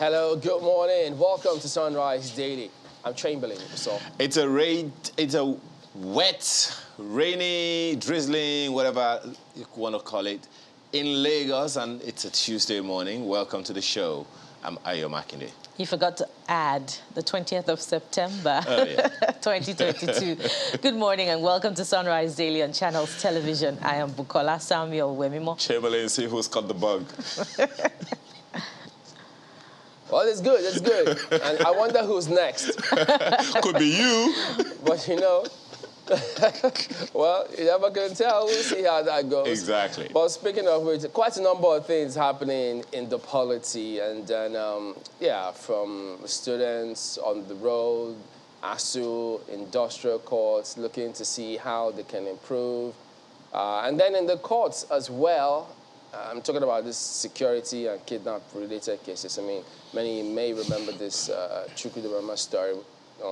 Hello, good morning. Welcome to Sunrise Daily. I'm Chamberlain. So it's a wet, rainy, drizzling, whatever you want to call it, in Lagos, and it's a Tuesday morning. Welcome to the show. I'm Ayo Makinde. You forgot to add the 20th of September, 2022. Good morning and welcome to Sunrise Daily on Channels Television. I am Bukola Samuel Wemimo. Chamberlain, see who's caught the bug. Well, it's good. And I wonder who's next. Could be you. But you know, well, you never can tell. We'll see how that goes. Exactly. But speaking of which, quite a number of things happening in the polity, and then, from students on the road, ASU, industrial courts, looking to see how they can improve. And then in the courts as well, I'm talking about this security and kidnap-related cases. I mean, many may remember this Chukwudurama story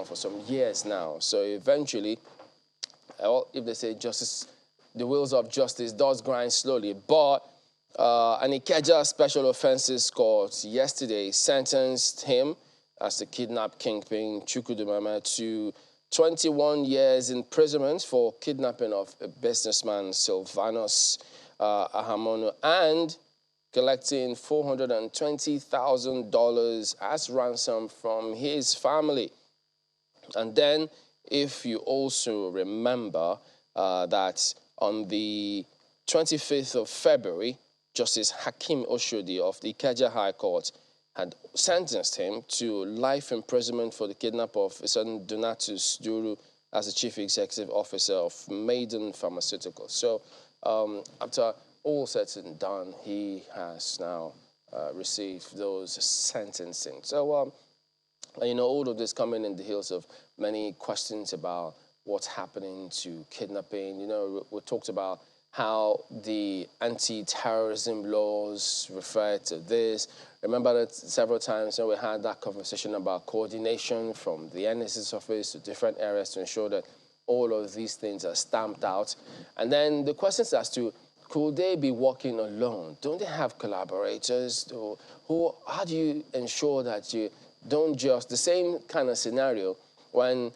for some years now. So eventually, well, if they say justice, the wheels of justice does grind slowly. But an Ikeja Special Offences Court yesterday sentenced him as the kidnap kingpin, Chukwudurama, to 21 years imprisonment for kidnapping of a businessman, Silvanus Ahamono, and collecting $420,000 as ransom from his family. And then, if you also remember that on the 25th of February, Justice Hakeem Oshodi of the Ikeja High Court had sentenced him to life imprisonment for the kidnap of a certain Donatus Duru as the Chief Executive Officer of Maiden Pharmaceuticals. So, after all said and done, he has now received those sentencing. So, all of this coming in the heels of many questions about what's happening to kidnapping. We talked about how the anti-terrorism laws refer to this. Remember that several times we had that conversation about coordination from the NSS office to different areas to ensure that all of these things are stamped out. And then the questions as to, could they be working alone? Don't they have collaborators? How do you ensure that you don't just, the same kind of scenario when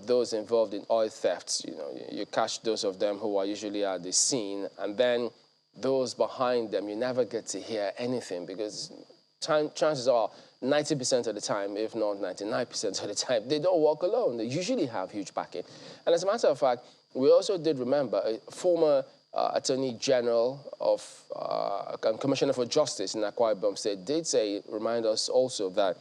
those involved in oil thefts, you catch those of them who are usually at the scene, and then those behind them, you never get to hear anything because chances are 90% of the time, if not 99% of the time, they don't work alone. They usually have huge backing. And as a matter of fact, we also did remember a former Attorney General of and Commissioner for Justice in Akwa Ibom State did remind us also that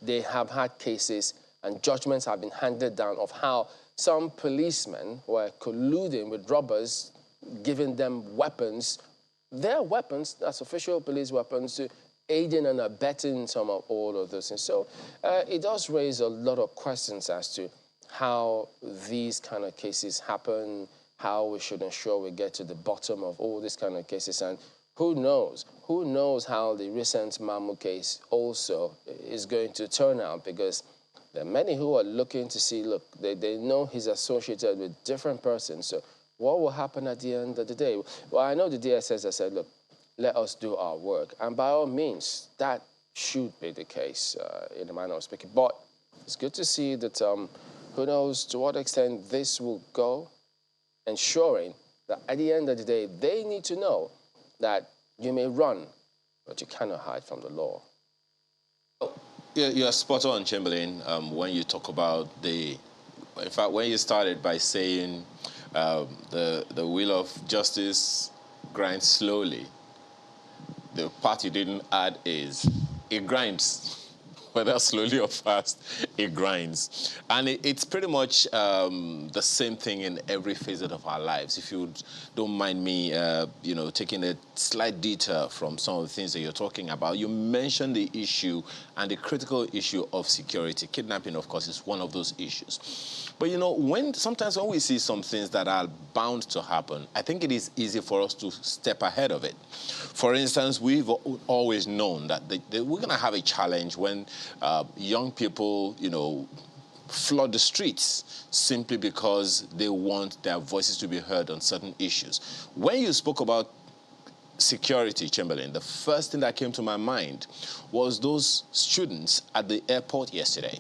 they have had cases and judgments have been handed down of how some policemen were colluding with robbers, giving them weapons, their weapons, that's official police weapons, to aiding and abetting some of all of those things. So it does raise a lot of questions as to how these kind of cases happen, how we should ensure we get to the bottom of all these kind of cases. And who knows how the recent Mamu case also is going to turn out, because there are many who are looking to see, look, they know he's associated with different persons. So what will happen at the end of the day? Well, I know the DSS has said, look, let us do our work. And by all means, that should be the case in a manner of speaking. But it's good to see that who knows to what extent this will go, ensuring that at the end of the day, they need to know that you may run, but you cannot hide from the law. You're spot on, Chamberlain, when you talk about in fact, when you started by saying the wheel of justice grinds slowly, the part you didn't add is it grinds. Whether slowly or fast, it grinds. And it's pretty much the same thing in every facet of our lives. If you don't mind me, taking a slight detour from some of the things that you're talking about, you mentioned the issue and the critical issue of security. Kidnapping, of course, is one of those issues. But, sometimes when we see some things that are bound to happen, I think it is easy for us to step ahead of it. For instance, we've always known that we're going to have a challenge when young people, flood the streets simply because they want their voices to be heard on certain issues. When you spoke about security, Chamberlain, the first thing that came to my mind was those students at the airport yesterday.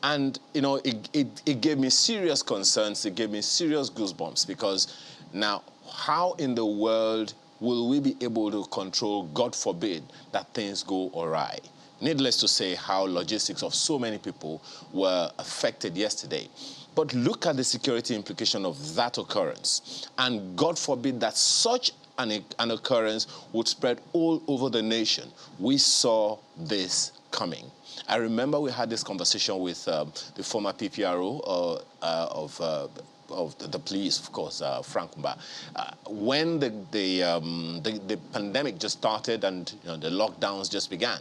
And, you know, it gave me serious concerns. It gave me serious goosebumps, because now how in the world will we be able to control, God forbid, that things go awry? Needless to say, how logistics of so many people were affected yesterday. But look at the security implication of that occurrence. And God forbid that such an occurrence would spread all over the nation. We saw this coming. I remember we had this conversation with the former PPRO of the police, of course, Frank Mba, when the pandemic just started and, you know, the lockdowns just began,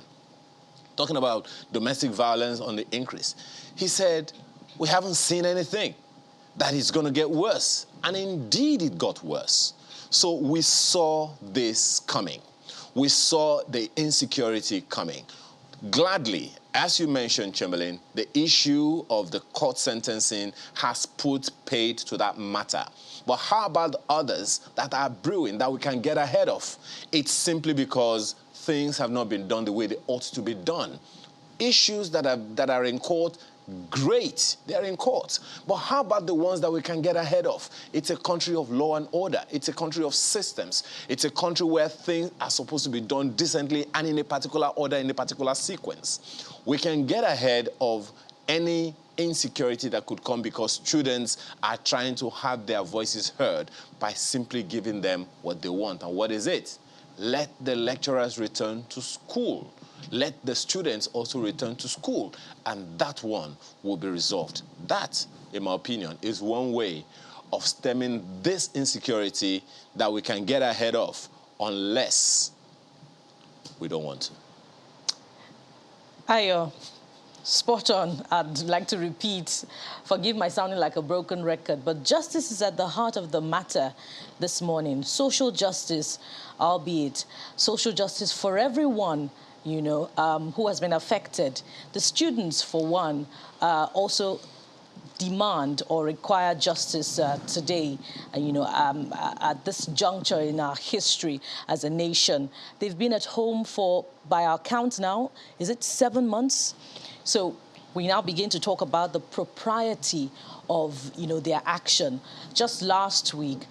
talking about domestic violence on the increase. He said, we haven't seen anything, that it's going to get worse. And indeed, it got worse. So we saw this coming. We saw the insecurity coming. Gladly, as you mentioned, Chamberlain, the issue of the court sentencing has put paid to that matter. But how about the others that are brewing that we can get ahead of? It's simply because things have not been done the way they ought to be done. Issues that are in court, great, they're in court. But how about the ones that we can get ahead of? It's a country of law and order. It's a country of systems. It's a country where things are supposed to be done decently and in a particular order, in a particular sequence. We can get ahead of any insecurity that could come because students are trying to have their voices heard by simply giving them what they want. And what is it? Let the lecturers return to school. Let the students also return to school, and that one will be resolved. That, in my opinion, is one way of stemming this insecurity that we can get ahead of, unless we don't want to. Ayo, spot on. I'd like to repeat, forgive my sounding like a broken record, but justice is at the heart of the matter this morning. Social justice, albeit social justice for everyone, you know, who has been affected. The students, for one, also demand or require justice today, you know, at this juncture in our history as a nation. They've been at home for, by our count now, is it 7 months? So we now begin to talk about the propriety of, you know, their action. Just last week,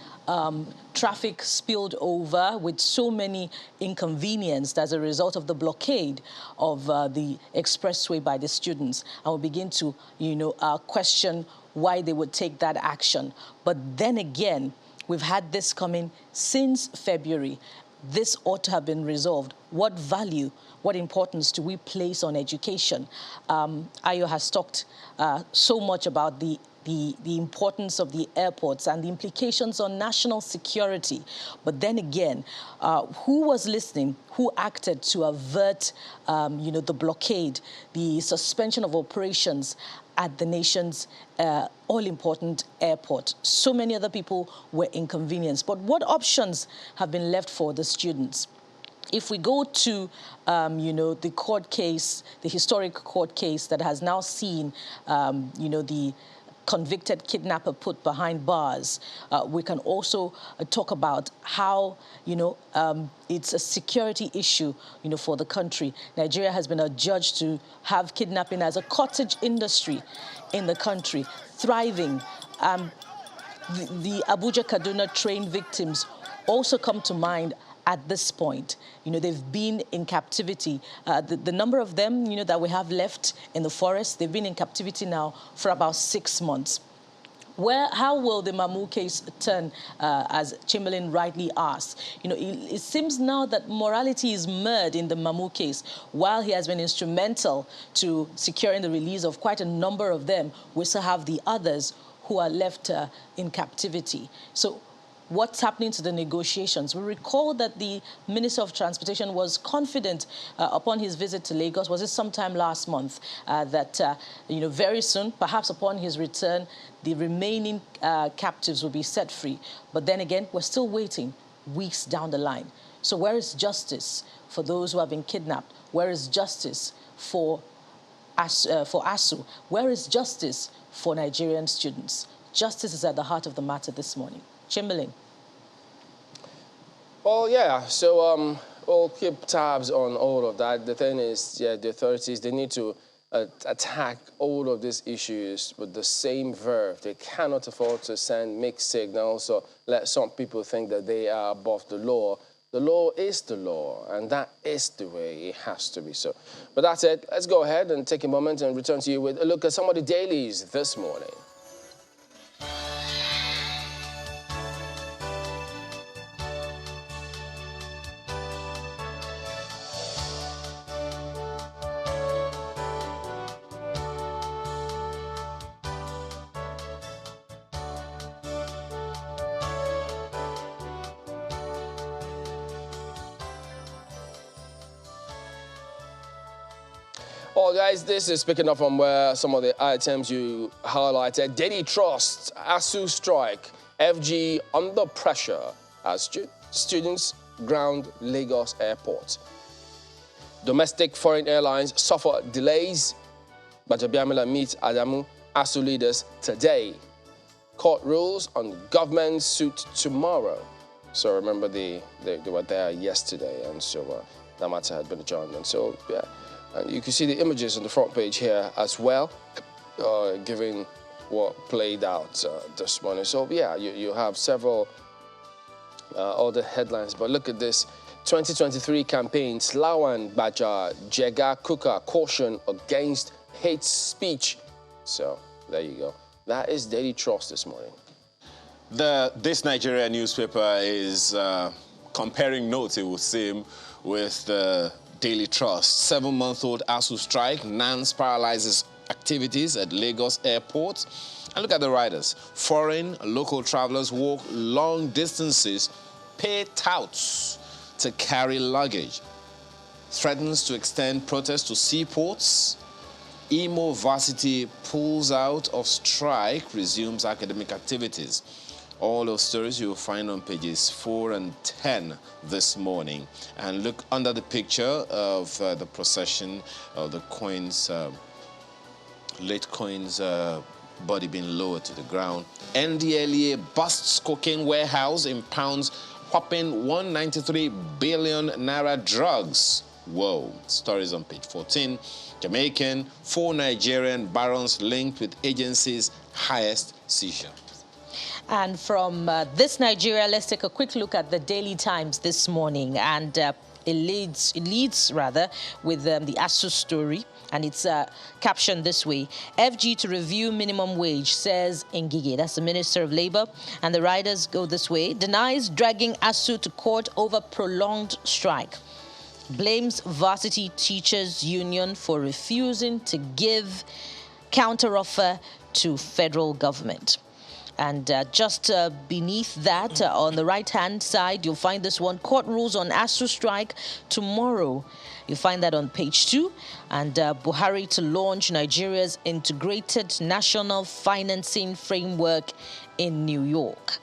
traffic spilled over with so many inconvenienced as a result of the blockade of the expressway by the students. And we begin to, you know, question why they would take that action. But then again, we've had this coming since February. This ought to have been resolved. What value, what importance do we place on education? Ayo has talked so much about the importance of the airports and the implications on national security. But then again, who was listening? Who acted to avert, you know, the blockade, the suspension of operations at the nation's all-important airport? So many other people were inconvenienced. But what options have been left for the students? If we go to, you know, the court case, the historic court case that has now seen, you know, the convicted kidnapper put behind bars, we can also talk about how, you know, it's a security issue, you know, for the country. Nigeria has been adjudged to have kidnapping as a cottage industry in the country, thriving. The Abuja-Kaduna train victims also come to mind at this point. You know, they've been in captivity. The number of them, you know, that we have left in the forest, they've been in captivity now for about 6 months. How will the Mamu case turn, as Chamberlain rightly asked? You know, it seems now that morality is merged in the Mamu case. While he has been instrumental to securing the release of quite a number of them, we still have the others who are left in captivity. So what's happening to the negotiations? We recall that the Minister of Transportation was confident upon his visit to Lagos, was it sometime last month, that you know, very soon, perhaps upon his return, the remaining captives will be set free. But then again, we're still waiting weeks down the line. So where is justice for those who have been kidnapped? Where is justice for ASU? Where is justice for Nigerian students? Justice is at the heart of the matter this morning. Chamberlain. Well, yeah. So we'll keep tabs on all of that. The thing is, yeah, the authorities, they need to attack all of these issues with the same verve. They cannot afford to send mixed signals or let some people think that they are above the law. The law is the law, and that is the way it has to be so. But that's it. Let's go ahead and take a moment and return to you with a look at some of the dailies this morning. Well, guys, this is picking up from where some of the items you highlighted. Daily Trust, ASU strike, FG under pressure as students ground Lagos airport. Domestic foreign airlines suffer delays. Gbajabiamila meets Adamu ASU leaders today. Court rules on government suit tomorrow. So remember, they were there yesterday, and so that matter had been adjourned. And so, yeah. And you can see the images on the front page here as well, giving what played out this morning. So, yeah, you have several other headlines. But look at this. 2023 campaign, Lawan Baja, Jega Kuka, caution against hate speech. So, there you go. That is Daily Trust this morning. This Nigeria newspaper is comparing notes, it would seem, with the Daily Trust. 7-month-old ASU strike, NANS paralyzes activities at Lagos airport. And look at the riders. Foreign, local travelers walk long distances, pay touts to carry luggage. Threatens to extend protest to seaports. Imo Varsity pulls out of strike, resumes academic activities. All those stories you will find on pages 4 and 10 this morning. And look under the picture of the procession of the coins, late coins body being lowered to the ground. NDLEA busts cocaine warehouse, impounds whopping 193 billion naira drugs. Whoa. Stories on page 14. Jamaican, 4 Nigerian barons linked with agency's highest seizure. And from this Nigeria, let's take a quick look at the Daily Times this morning. And it leads with the ASU story. And it's captioned this way: FG to review minimum wage, says Ngige. That's the Minister of Labour. And the riders go this way: denies dragging ASU to court over prolonged strike. Blames Varsity Teachers Union for refusing to give counteroffer to federal government. And just beneath that, on the right-hand side, you'll find this one: court rules on ASU strike tomorrow. You'll find that on page 2. And Buhari to launch Nigeria's integrated national financing framework in New York.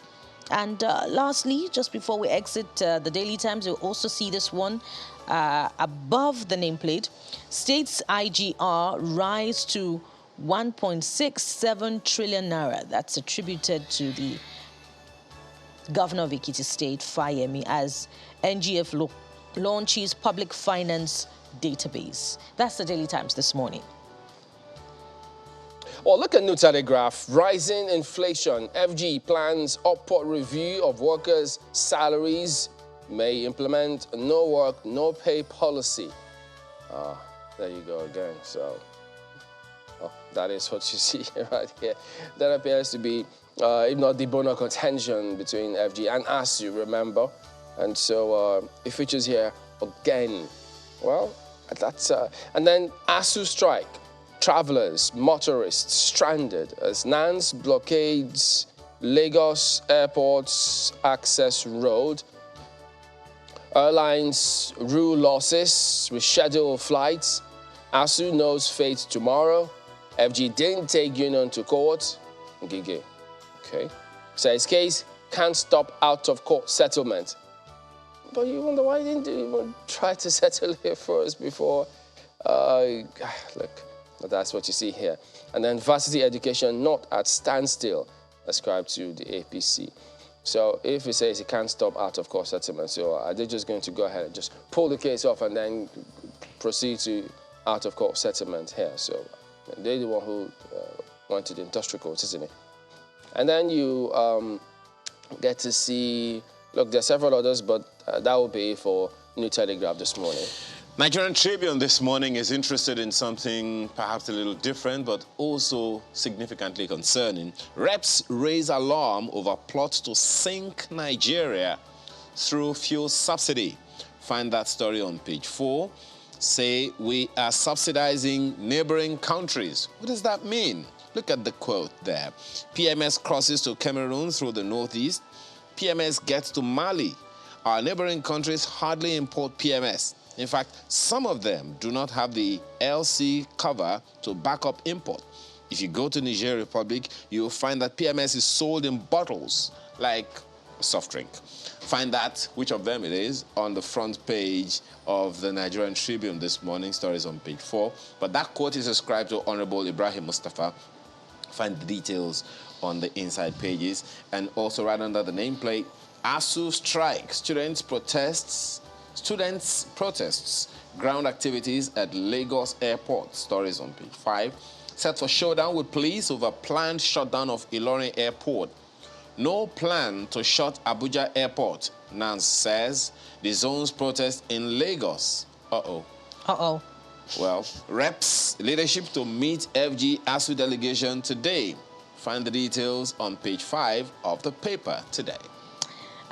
And lastly, just before we exit the Daily Times, you'll also see this one above the nameplate: state's IGR rise to 1.67 trillion naira. That's attributed to the governor of Ekiti State, Fayemi, as NGF launches public finance database. That's the Daily Times this morning. Well, look at New Telegraph. Rising inflation. FG plans upward review of workers' salaries. May implement no work, no pay policy. There you go again. So, that is what you see right here. That appears to be, if not the bone of contention between FG and ASU, remember? And so it features here again. Well, that's... and then ASU strike. Travelers, motorists stranded as NANS blockades Lagos Airport's access road. Airlines rule losses, reschedule flights. ASU knows fate tomorrow. FG didn't take union to court. Ngige. Okay. Says case can't stop out of court settlement. But you wonder why didn't you even try to settle it first before? Look, that's what you see here. And then varsity education not at standstill, ascribed to the APC. So if he says he can't stop out-of-court settlement, so are they just going to go ahead and just pull the case off and then proceed to out-of-court settlement here? So they're the one who wanted industrial court, isn't it? And then you get to see, look, there are several others, but that will be for New Telegraph this morning. Nigerian Tribune this morning is interested in something perhaps a little different, but also significantly concerning. Reps raise alarm over plot to sink Nigeria through fuel subsidy. Find that story on page 4. Say we are subsidizing neighboring countries. What does that mean? Look at the quote there. PMS crosses to Cameroon through the northeast. PMS gets to Mali. Our neighboring countries hardly import PMS. In fact, some of them do not have the LC cover to back up import. If you go to Niger Republic, you'll find that PMS is sold in bottles, like a soft drink. Find that, which of them it is, on the front page of the Nigerian Tribune this morning. Stories on page 4. But that quote is ascribed to Honorable Ibrahim Mustafa. Find the details on the inside pages. And also right under the nameplate, ASU strike, students protests, ground activities at Lagos Airport. Stories on page 5. Set for showdown with police over planned shutdown of Ilorin Airport. No plan to shut Abuja Airport, Nance says. The zone's protest in Lagos. Well, reps leadership to meet FG ASU delegation today. Find the details on page 5 of the paper today.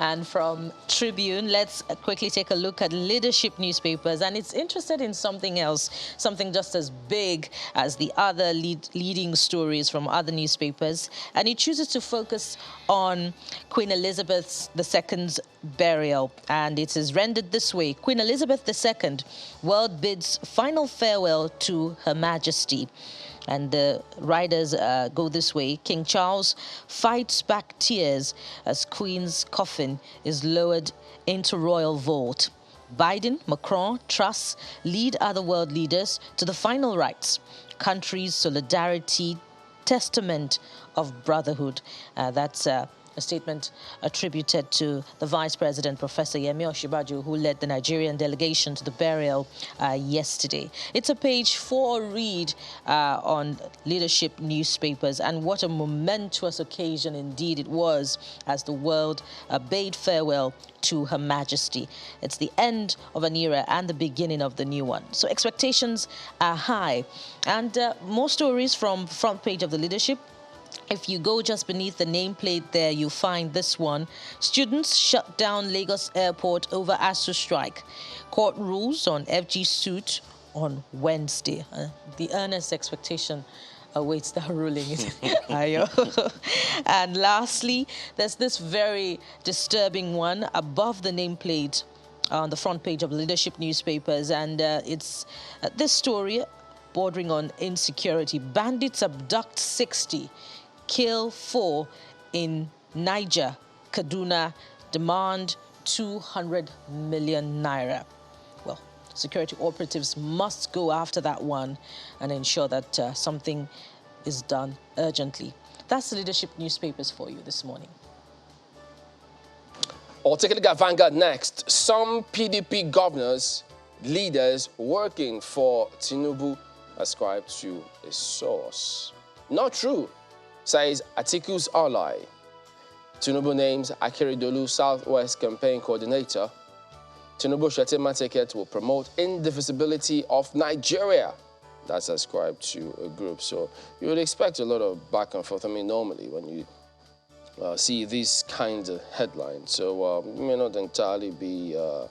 And from Tribune, let's quickly take a look at leadership newspapers. And it's interested in something else, something just as big as the other leading stories from other newspapers. And it chooses to focus on Queen Elizabeth II's burial. And it is rendered this way: Queen Elizabeth II, world bids final farewell to Her Majesty. And the riders go this way. King Charles fights back tears as Queen's coffin is lowered into royal vault. Biden, Macron, Truss lead other world leaders to the final rites. Country's solidarity, testament of brotherhood. That's a statement attributed to the Vice President, Professor Yemi Osinbajo, who led the Nigerian delegation to the burial yesterday. It's a page 4 read on leadership newspapers, and what a momentous occasion indeed it was as the world bade farewell to Her Majesty. It's the end of an era and the beginning of the new one. So expectations are high. And more stories from front page of the leadership. If you go just beneath the nameplate there, you find this one. Students shut down Lagos Airport over ASU strike. Court rules on FG suit on Wednesday. The earnest expectation awaits that ruling. And lastly, there's this very disturbing one above the nameplate on the front page of leadership newspapers. And it's this story bordering on insecurity. Bandits abduct 60. Kill 4 in Niger. Kaduna demand 200 million naira. Well, security operatives must go after that one and ensure that something is done urgently. That's the leadership newspapers for you this morning. Or take a look at Vanguard next. Some PDP governors, leaders working for Tinubu, ascribed to a source. Not true, says Atiku's ally. Tinubu names Akeredolu Southwest Campaign Coordinator. Tinubu Shettima ticket will promote indivisibility of Nigeria. That's ascribed to a group. So you would expect a lot of back and forth. I mean, normally when you see these kinds of headlines, so it may not entirely be out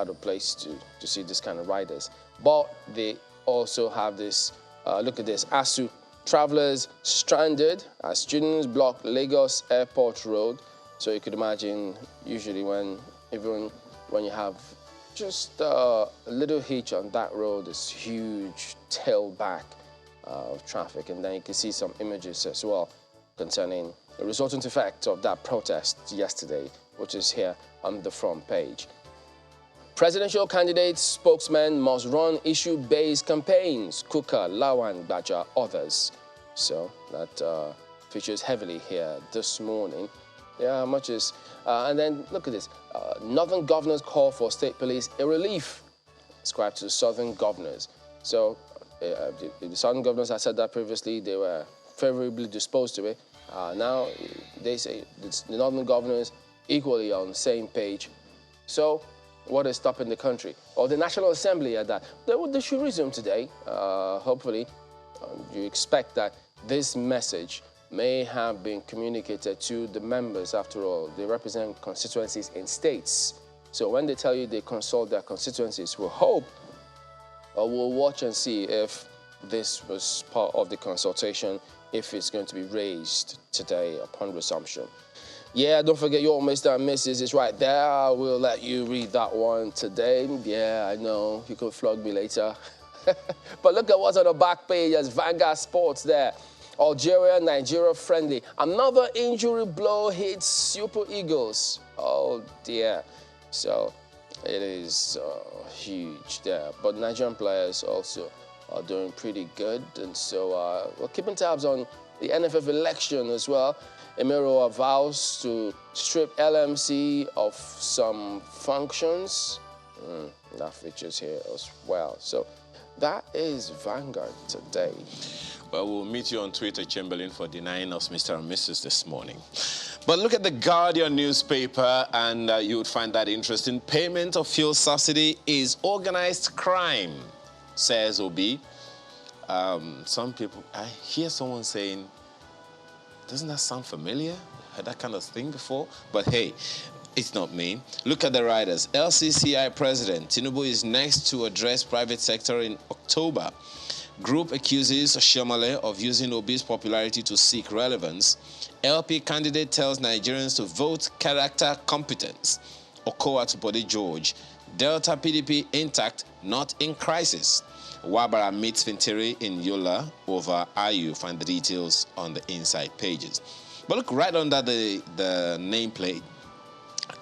of place to see this kind of riders. But they also have this, look at this, ASU. Travelers stranded as students block Lagos Airport Road. So you could imagine, usually even when you have just a little hitch on that road, this huge tailback of traffic. And then you can see some images as well concerning the resultant effect of that protest yesterday, which is here on the front page. Presidential candidates, spokesmen must run issue-based campaigns. Kuka, Lawan, Baja, others. So that features heavily here this morning. Yeah, much is. And then look at this. Northern governors call for state police a relief ascribed to the southern governors. So the southern governors, I said that previously, they were favorably disposed to it. Now they say the northern governors equally on the same page. So what is stopping the country? Or the National Assembly at that. They should resume today. Hopefully, you expect that this message may have been communicated to the members. After all, they represent constituencies in states. So when they tell you they consult their constituencies, we'll hope or we'll watch and see if this was part of the consultation, if it's going to be raised today upon resumption. Yeah, don't forget your Mr. and Mrs. is right there. We'll let you read that one today. Yeah, I know. You could flog me later. But look at what's on the back page as Vanguard Sports there. Algeria, Nigeria friendly. Another injury blow hits Super Eagles. Oh dear. So it is huge there. But Nigerian players also are doing pretty good. And so we're keeping tabs on the NFF election as well. Emiro vows to strip LMC of some functions. That features here as well. So that is Vanguard today. Well, we'll meet you on Twitter, Chamberlain, for denying us Mr. and Mrs. this morning. But look at the Guardian newspaper, and you would find that interesting. Payment of fuel subsidy is organized crime, says Obi. Some people, I hear someone saying, doesn't that sound familiar? Heard that kind of thing before? But hey, it's not me. Look at the riders. LCCI President Tinubu is next to address private sector in October. Group accuses Shomale of using Obi's popularity to seek relevance. LP candidate tells Nigerians to vote character competence. Okowa to Bode George. Delta PDP intact, not in crisis. Wabara meets Fintiri in Yola over Ayu. Find the details on the inside pages. But look right under the nameplate.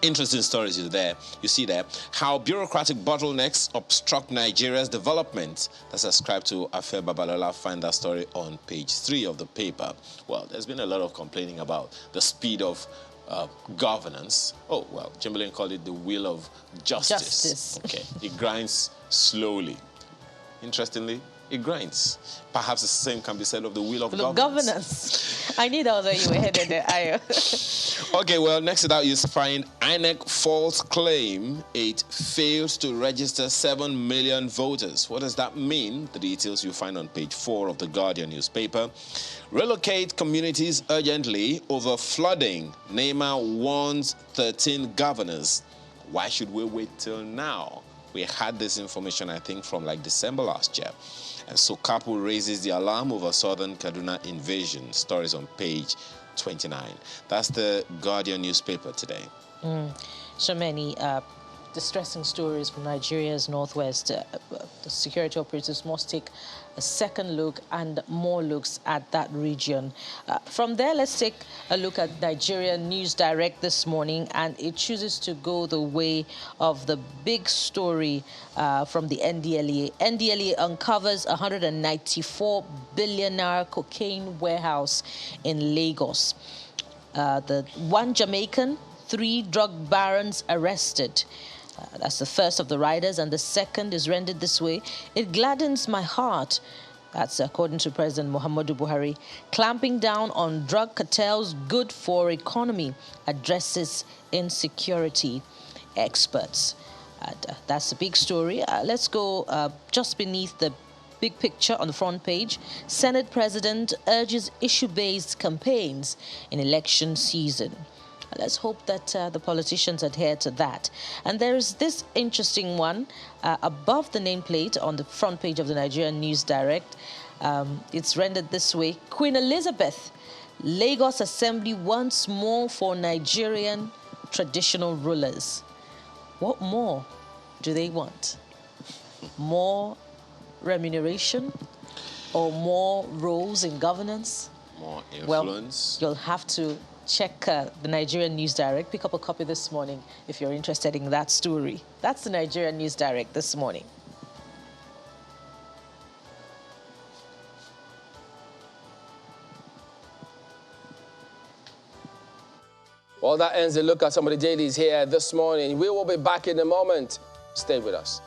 Interesting stories is there. You see there how bureaucratic bottlenecks obstruct Nigeria's development. That's ascribed to Afe Babalola. Find that story on page 3 of the paper. Well, there's been a lot of complaining about the speed of governance. Oh, well, Chamberlain called it the wheel of justice. Okay, it grinds slowly. Interestingly, it grinds. Perhaps the same can be said of the wheel of governance. I knew that was where you were headed there, Ayo. Okay, well, next it out, you find INEC false claim it failed to register 7 million voters. What does that mean? The details you find on page 4 of the Guardian newspaper. Relocate communities urgently over flooding. Neymar warns 13 governors. Why should we wait till now? We had this information, I think, from like December last year. And so Kapu raises the alarm over southern Kaduna invasion. Stories on page 29. That's the Guardian newspaper today. So many distressing stories from Nigeria's northwest. The security operatives must take a second look and more looks at that region. From there, let's take a look at Nigeria News Direct this morning, and it chooses to go the way of the big story from the NDLEA. NDLEA uncovers 194 billion naira cocaine warehouse in Lagos. The one Jamaican, 3 drug barons arrested. That's the first of the riders, and the second is rendered this way. It gladdens my heart. That's according to President Muhammadu Buhari. Clamping down on drug cartels good for economy, addresses insecurity experts. That's the big story. Let's go just beneath the big picture on the front page. Senate President urges issue-based campaigns in election season. Let's hope that the politicians adhere to that. And there is this interesting one above the nameplate on the front page of the Nigerian News Direct. It's rendered this way. Queen Elizabeth, Lagos Assembly wants more for Nigerian traditional rulers. What more do they want? More remuneration or more roles in governance? More influence? Well, you'll have to check the Nigerian News Direct. Pick up a copy this morning if you're interested in that story. That's the Nigerian News Direct this morning. Well, that ends the look at some of the dailies here this morning. We will be back in a moment. Stay with us.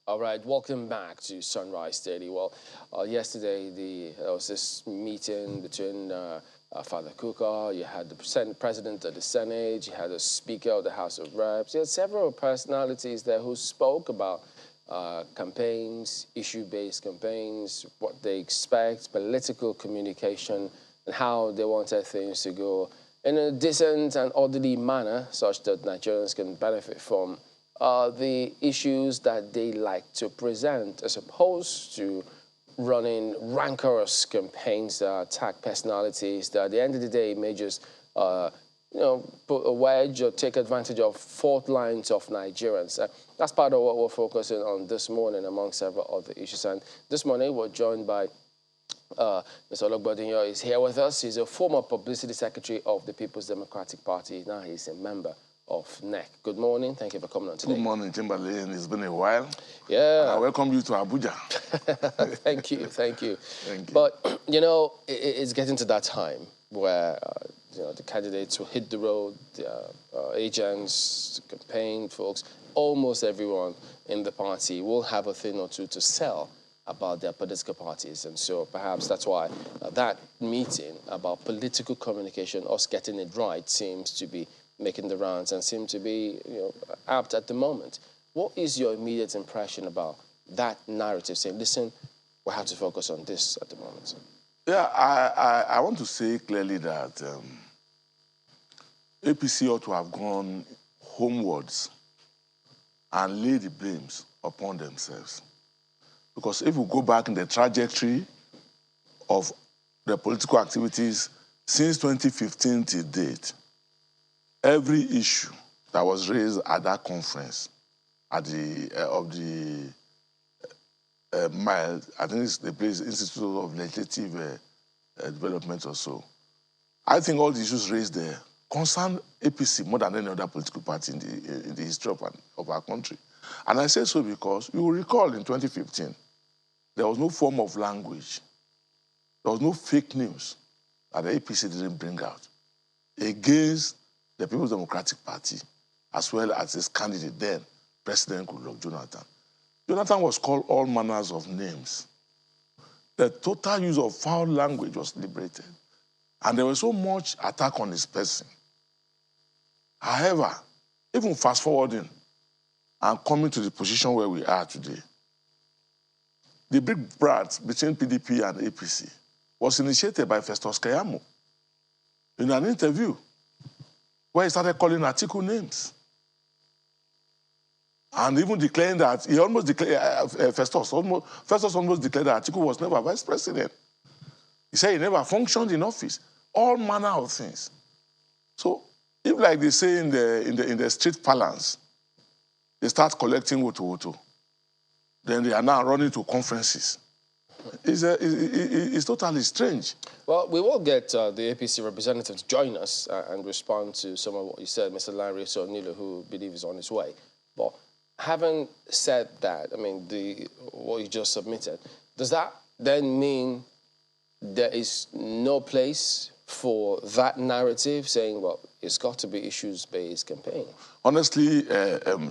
All right, welcome back to Sunrise Daily. Well, yesterday there was this meeting between Father Kuka, you had the President of the Senate, you had the Speaker of the House of Reps, you had several personalities there who spoke about campaigns, issue-based campaigns, what they expect, political communication, and how they wanted things to go in a decent and orderly manner such that Nigerians can benefit from the issues that they like to present, as opposed to running rancorous campaigns that attack personalities that at the end of the day may just put a wedge or take advantage of fault lines of Nigerians. That's part of what we're focusing on this morning, among several other issues. And this morning we're joined by Mr. Ologbodinyo. Is here with us. He's a former publicity secretary of the People's Democratic Party. Now he's a member of NEC. Good morning. Thank you for coming on today. Good morning, Timberlane. It's been a while. Yeah. I welcome you to Abuja. Thank you. Thank you. Thank you. But, it's getting to that time where, the candidates will hit the road, the agents, campaign folks, almost everyone in the party will have a thing or two to sell about their political parties. And so perhaps that's why that meeting about political communication, us getting it right, seems to be making the rounds and seem to be apt at the moment. What is your immediate impression about that narrative, saying, listen, we have to focus on this at the moment? Yeah, I want to say clearly that APC ought to have gone homewards and lay the blames upon themselves. Because if we go back in the trajectory of the political activities since 2015 to date, every issue that was raised at that conference, at the of the MILD, I think it's the place Institute of Legislative Development or so. I think all the issues raised there concern APC more than any other political party in the history of our country. And I say so because you will recall in 2015, there was no form of language, there was no fake news that the APC didn't bring out against the People's Democratic Party, as well as its candidate then, President Goodluck Jonathan. Jonathan was called all manners of names. The total use of foul language was liberated. And there was so much attack on his person. However, even fast forwarding and coming to the position where we are today, the big brat between PDP and APC was initiated by Festus Keyamo in an interview where he started calling Atiku names. And even declaring that, he almost declared, Festus almost declared that Atiku was never vice president. He said he never functioned in office. All manner of things. So, if like they say in the street parlance, they start collecting woto, then they are now running to conferences. It's totally strange. Well, we will get the APC representative to join us and respond to some of what you said, Mr. Larry Sonilo, who believes is on his way. But having said that, I mean, what you just submitted, does that then mean there is no place for that narrative saying, well, it's got to be issues-based campaign? Honestly,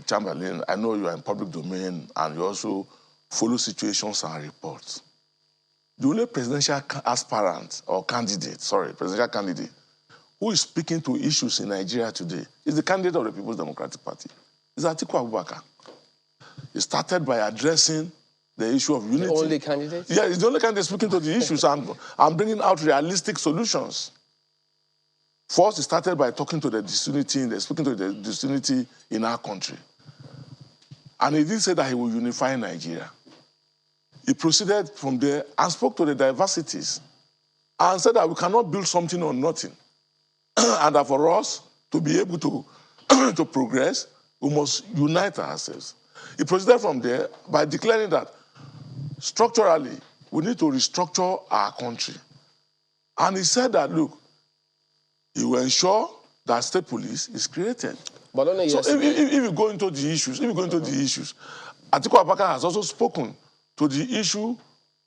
Chamberlain, I know you are in public domain and you also follow situations and reports. The only presidential aspirant or presidential candidate who is speaking to issues in Nigeria today is the candidate of the People's Democratic Party. It's Atiku Abubakar. He started by addressing the issue of unity. The only candidate? Yeah, he's the only candidate speaking to the issues and bringing out realistic solutions. First, he started by talking to the disunity, speaking to the disunity in our country. And he did say that he will unify Nigeria. He proceeded from there and spoke to the diversities and said that we cannot build something on nothing. And that for us to be able to, to progress, we must unite ourselves. He proceeded from there by declaring that structurally, we need to restructure our country. And he said that, look, he will ensure that state police is created. But only so if you go into the issues, Atiku Abubakar has also spoken to the issue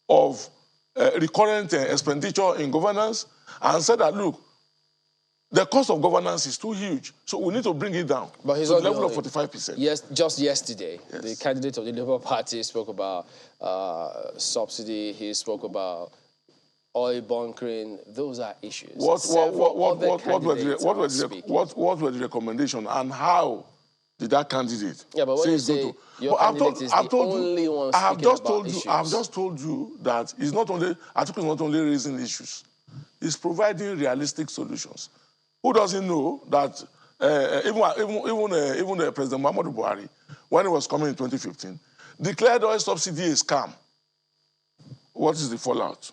of recurrent expenditure in governance and said that, look, the cost of governance is too huge, so we need to bring it down to the level of 45%. Yes, just yesterday, yes, the candidate of the Labour Party spoke about subsidy, he spoke about oil bunkering. Those are issues. What were the recommendations and how did that candidate? Yeah, but when you say your candidate is the only one speaking about issues. I have just told you that it's not only, Atiku is not only raising issues, he's providing realistic solutions. Who doesn't know that even President Muhammadu Buhari, when he was coming in 2015, declared oil subsidy a scam. What is the fallout?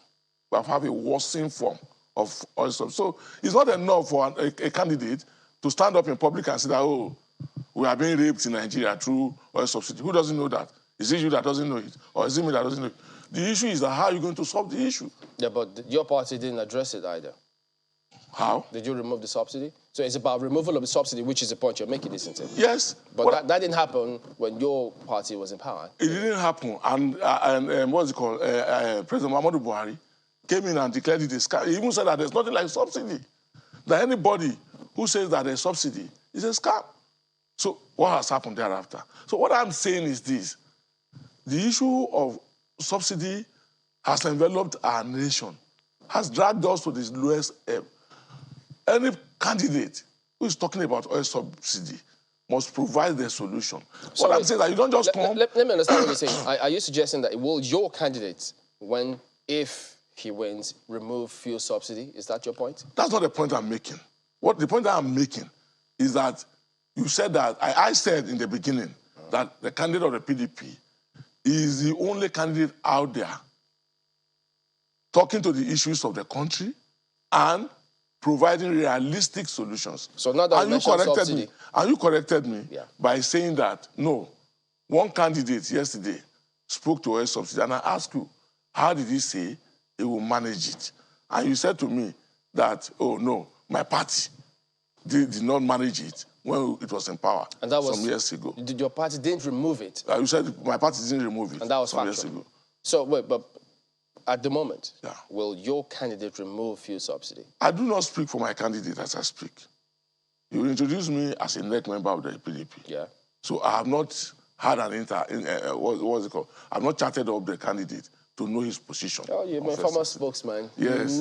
We have a worsening form of oil subsidy. So it's not enough for a candidate to stand up in public and say that, oh, we are being raped in Nigeria through oil subsidy. Who doesn't know that? Is it you that doesn't know it? Or is it me that doesn't know it? The issue is that how are you going to solve the issue? Yeah, but your party didn't address it either. How? Did you remove the subsidy? So it's about removal of the subsidy, which is the point you're making, isn't it? Yes. But that didn't happen when your party was in power. It didn't happen. And what's it called? President Muhammadu Buhari came in and declared it a scam. He even said that there's nothing like subsidy. That anybody who says that there's subsidy is a scam. So what has happened thereafter? So what I'm saying is this. The issue of subsidy has enveloped our nation, has dragged us to this lowest ebb. Any candidate who is talking about oil subsidy must provide the solution. So what I'm saying is that you don't just come... Let me understand what you're saying. Are you suggesting that will your candidate, if he wins, remove fuel subsidy? Is that your point? That's not the point I'm making. The point that I'm making is that you said that, I said in the beginning that the candidate of the PDP is the only candidate out there talking to the issues of the country and providing realistic solutions. So now that and you mentioned subsidy. You corrected me Yeah. by saying that, no, one candidate yesterday spoke to oil subsidy, and I asked you, how did he say he will manage it? And you said to me that, oh, no, my party did not manage it when it was in power And that was some years ago. Your party didn't remove it. You said my party didn't remove it And that was some years factual. ago. So, wait, but at the moment, Yeah. will your candidate remove fuel subsidy? I do not speak for my candidate as I speak. You introduced me as a NEC member of the PDP. Yeah. So I have not had what's it called? I've not chatted up the candidate to know his position. Oh, you're my former spokesman. Yes.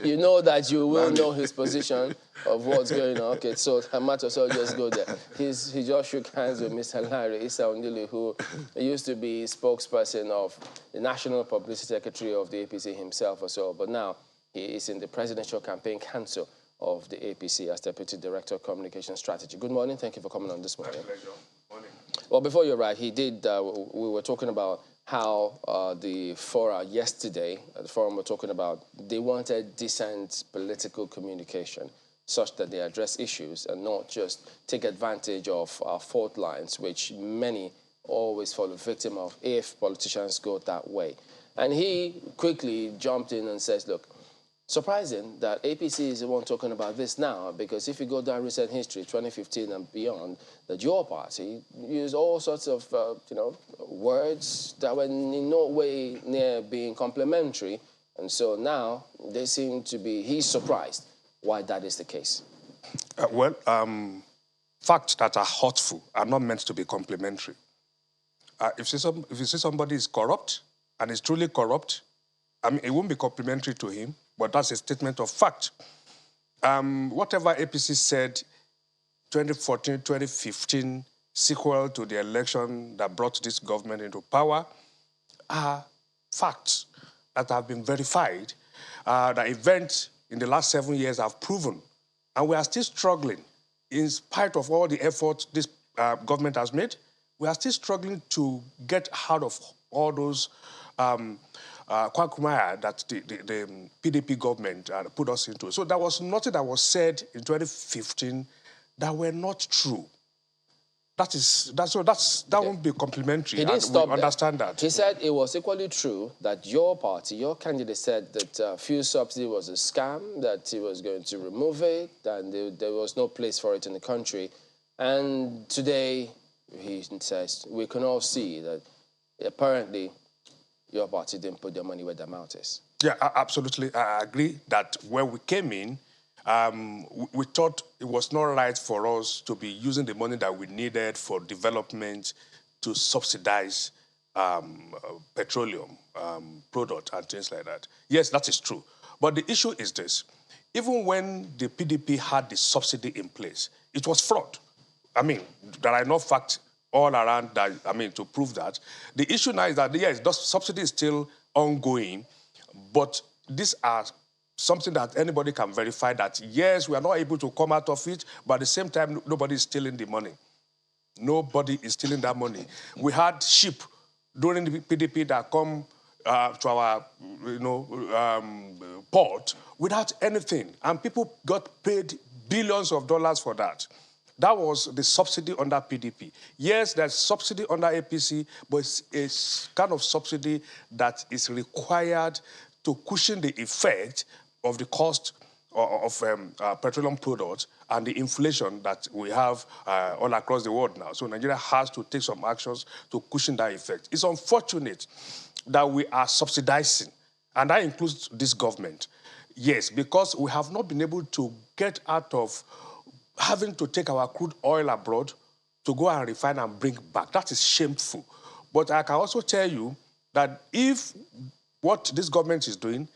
You know that you will know his position of what's going on. Okay, so I might as well just go there. He just shook hands with Mr. Larry Issa Ondili, who used to be spokesperson of the National Publicity Secretary of the APC himself or so, but now he is in the Presidential Campaign Council of the APC as Deputy Director of Communication Strategy. Good morning. Thank you for coming on this morning. My pleasure. Morning. Well, before you arrived, we were talking about how the fora yesterday, the forum were talking about, they wanted decent political communication such that they address issues and not just take advantage of our fault lines, which many always fall victim of if politicians go that way. And he quickly jumped in and says, look, surprising that APC is the one talking about this now, because if you go down recent history, 2015 and beyond, that your party used all sorts of, words that were in no way near being complimentary. And so now they seem to be, he's surprised why that is the case. Facts that are hurtful are not meant to be complimentary. If you see somebody is corrupt and is truly corrupt, it won't be complimentary to him, but that's a statement of fact. Whatever APC said, 2014, 2015, sequel to the election that brought this government into power, are facts that have been verified. The events in the last 7 years have proven, and we are still struggling. In spite of all the efforts this government has made, we are still struggling to get out of all those quagmire that the PDP government put us into. So there was nothing that was said in 2015 that were not true. That won't be complimentary. He didn't stop there. Understand that. He said it was equally true that your party, your candidate said that fuel subsidy was a scam, that he was going to remove it, and there was no place for it in the country. And today, he says, we can all see that apparently your party didn't put their money where their mouth is. Yeah, absolutely. I agree that when we came in, we thought it was not right for us to be using the money that we needed for development to subsidize petroleum product and things like that. Yes, that is true. But the issue is this. Even when the PDP had the subsidy in place, it was fraud. There are enough facts all around that, to prove that. The issue now is that, yes, the subsidy is still ongoing, but these are something that anybody can verify that, yes, we are not able to come out of it, but at the same time, nobody is stealing the money. Nobody is stealing that money. We had sheep during the PDP that come to our, port without anything, and people got paid billions of dollars for that. That was the subsidy under PDP. Yes, there's subsidy under APC, but it's a kind of subsidy that is required to cushion the effect of the cost of petroleum products and the inflation that we have all across the world now. So Nigeria has to take some actions to cushion that effect. It's unfortunate that we are subsidizing, and that includes this government. Yes, because we have not been able to get out of having to take our crude oil abroad to go and refine and bring back. That is shameful. But I can also tell you that if what this government is doing,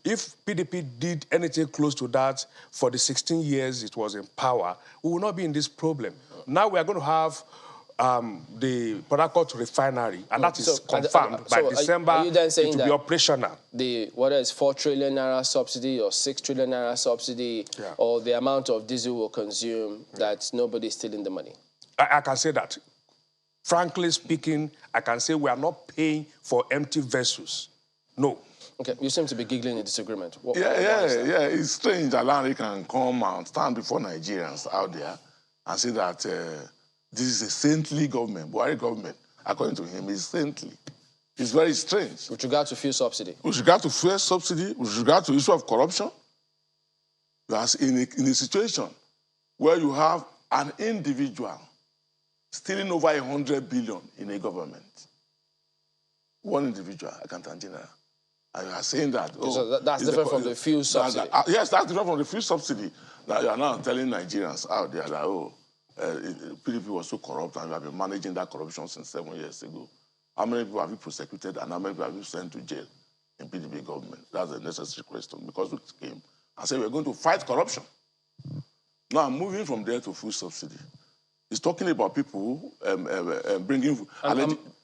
if PDP did anything close to that for the 16 years it was in power, we will not be in this problem. Now we are going to have the Port Harcourt refinery, and that is confirmed by December. Are you then saying it will be operational? Whether it's 4 trillion naira subsidy or 6 trillion naira subsidy, or the amount of diesel we'll consume, that nobody's stealing the money? I can say that. Frankly speaking, I can say we are not paying for empty vessels. No. Okay, you seem to be giggling in disagreement. Why is that? Yeah. It's strange that Larry can come and stand before Nigerians out there and say that this is a saintly government. Buhari government, according to him, is saintly. It's very strange. With regard to fuel subsidy. With regard to fuel subsidy, with regard to issue of corruption, you are in a situation where you have an individual stealing over 100 billion in a government. One individual, Accountant General. And you are saying that... Oh, so that's different from the fuel subsidy. Yes, that's different from the fuel subsidy. That you are now telling Nigerians out there that, PDP was so corrupt and you have been managing that corruption since 7 years ago. How many people have you prosecuted and how many people have you sent to jail in PDP government? That's a necessary question because we came and said we're going to fight corruption. Now, I'm moving from there to fuel subsidy. He's talking about people bringing...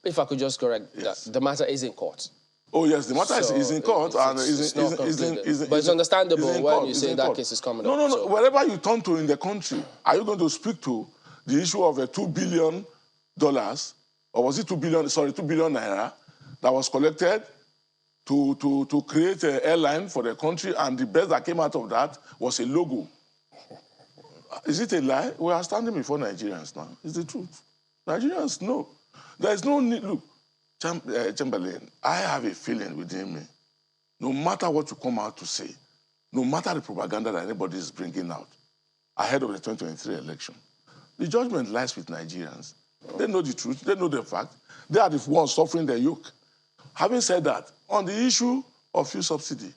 if I could just correct, yes. The matter is in court. Oh, yes, the matter is in court. But it's understandable when you say that case is coming up. No. Wherever you turn to in the country, are you going to speak to the issue of $2 billion, or was it 2 billion naira, that was collected to create an airline for the country, and the best that came out of that was a logo? Is it a lie? We are standing before Nigerians now. It's the truth. Nigerians know. There is no need. Look, Chamberlain, I have a feeling within me, no matter what you come out to say, no matter the propaganda that anybody is bringing out ahead of the 2023 election, the judgment lies with Nigerians. They know the truth. They know the fact. They are the ones suffering the yoke. Having said that, on the issue of fuel subsidy,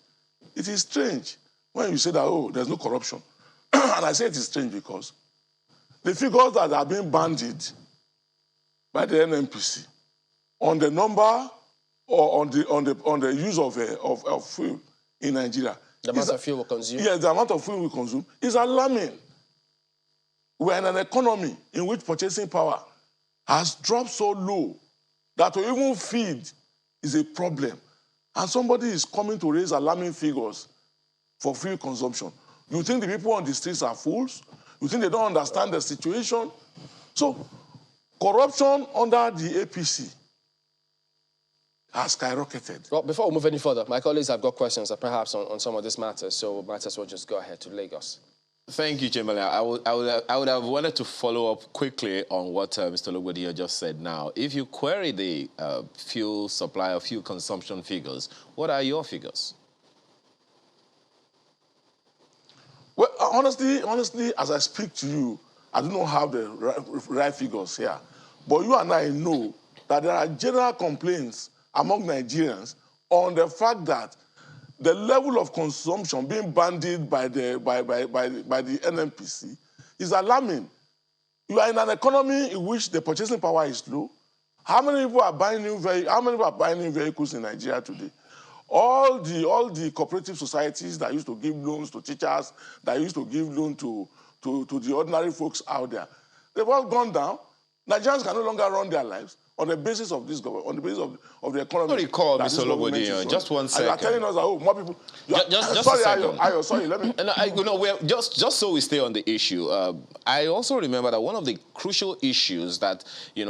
it is strange when you say that, oh, there's no corruption. And I say it is strange because the figures that are being bandied by the NNPC on the number or on the use of fuel in Nigeria. The amount of fuel we consume? Yes, the amount of fuel we consume is alarming. We're in an economy in which purchasing power has dropped so low that to even feed is a problem. And somebody is coming to raise alarming figures for fuel consumption. You think the people on the streets are fools? You think they don't understand the situation? So, corruption under the APC has skyrocketed. Well, before we move any further, my colleagues have got questions perhaps on some of these matters, so might as well just go ahead to Lagos. Thank you, Chamberlain. I would have wanted to follow up quickly on what Mr. Ologbondiyan just said now. If you query the fuel supply or fuel consumption figures, what are your figures? Well, honestly, as I speak to you, I do not have the right figures here. But you and I know that there are general complaints among Nigerians on the fact that the level of consumption being bandied by the NNPC is alarming. You are in an economy in which the purchasing power is low. How many people are buying new vehicles in Nigeria today? All the cooperative societies that used to give loans to teachers, that used to give loans to the ordinary folks out there, they've all gone down. Nigerians can no longer run their lives on the basis of this government, on the basis of the economy. What do you call Mr. Ologbondiyan? Just 1 second. You are telling us that, oh, more people... Just sorry, a second. Ayo, sorry, let me... Just so we stay on the issue, I also remember that one of the crucial issues that, the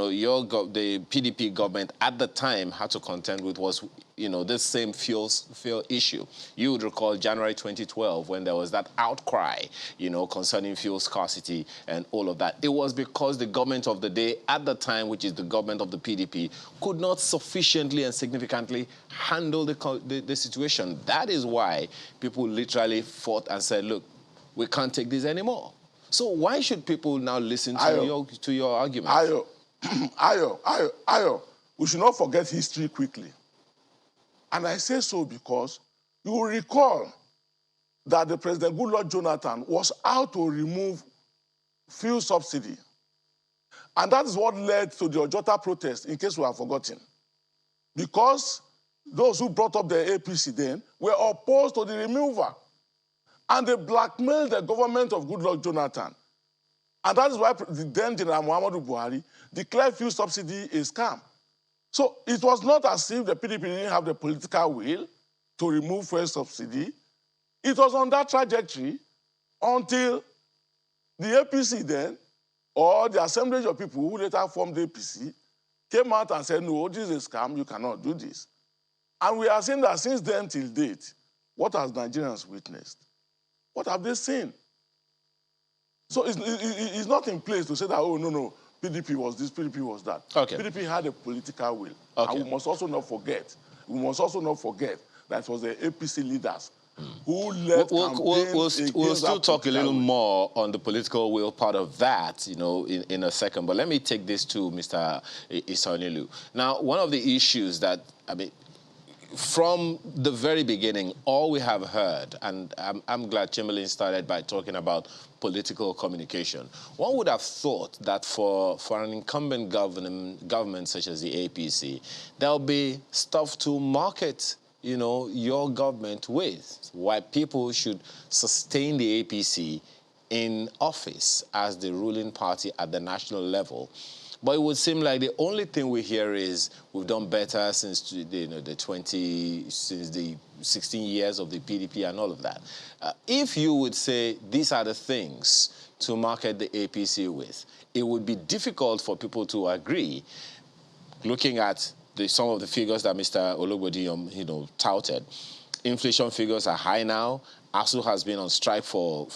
PDP government at the time had to contend with was, this same fuel issue. You would recall January 2012 when there was that outcry, concerning fuel scarcity and all of that. It was because the government of the day at the time, which is the government of the PDP, could not sufficiently and significantly handle the situation. That is why people literally fought and said, look, we can't take this anymore. So why should people now listen to your argument? Ayo, we should not forget history quickly. And I say so because you will recall that the President Goodluck Jonathan was out to remove fuel subsidy. And that is what led to the Ojota protest, in case we have forgotten. Because those who brought up the APC then were opposed to the removal. And they blackmailed the government of Goodluck Jonathan. And that is why the then General Muhammadu Buhari declared fuel subsidy a scam. So it was not as if the PDP didn't have the political will to remove fuel subsidy. It was on that trajectory until the APC then, or the assemblage of people who later formed the APC, came out and said, no, this is a scam, you cannot do this. And we are saying that since then till date, what has Nigerians witnessed? What have they seen? So it's not in place to say that, oh, no, PDP was this, PDP was that. Okay. PDP had a political will. Okay. And we must also not forget that it was the APC leaders who led We'll still talk a little more on the political will part of that, you know, in a second. But let me take this to Mr. Isonilu. Now, one of the issues that, I mean, from the very beginning, all we have heard, and I'm glad Chamberlain started by talking about political communication. One would have thought that for an incumbent government such as the APC, there'll be stuff to market, you know, your government with, why people should sustain the APC in office as the ruling party at the national level. But it would seem like the only thing we hear is we've done better since the 16 years of the PDP and all of that. If you would say these are the things to market the APC with, it would be difficult for people to agree, looking at some of the figures that Mr. Ologbondiyan, you know, touted. Inflation figures are high now. ASU has been on strike for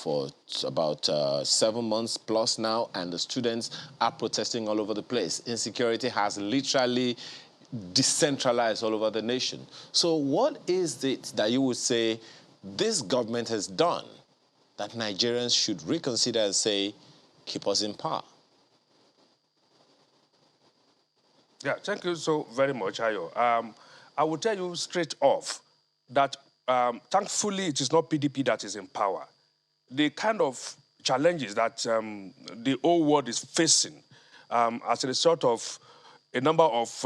about 7 months plus now, and the students are protesting all over the place. Insecurity has literally decentralized all over the nation. So what is it that you would say this government has done that Nigerians should reconsider and say, keep us in power? Yeah, thank you so very much, Ayo. I will tell you straight off that thankfully it is not PDP that is in power. The kind of challenges that the whole world is facing as a result of a number of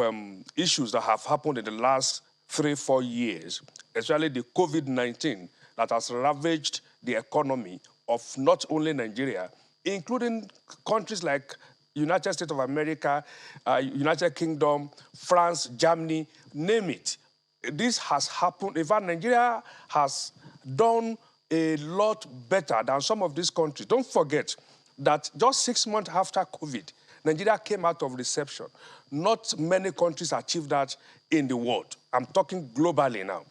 issues that have happened in the last 3-4 years, especially the COVID-19 that has ravaged the economy of not only Nigeria, including countries like United States of America, United Kingdom, France, Germany, name it. This has happened. In fact, Nigeria has done a lot better than some of these countries. Don't forget that just 6 months after COVID, Nigeria came out of recession. Not many countries achieved that in the world. I'm talking globally now.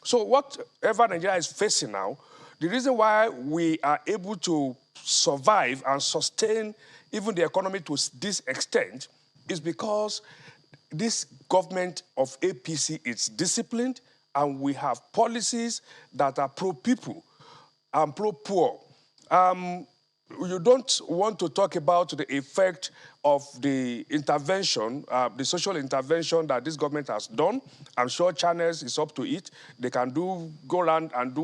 So whatever Nigeria is facing now, the reason why we are able to survive and sustain even the economy to this extent is because this government of APC is disciplined, and we have policies that are pro-people and pro-poor. You don't want to talk about the effect of the intervention, the social intervention that this government has done. I'm sure channels is up to it. They can go around and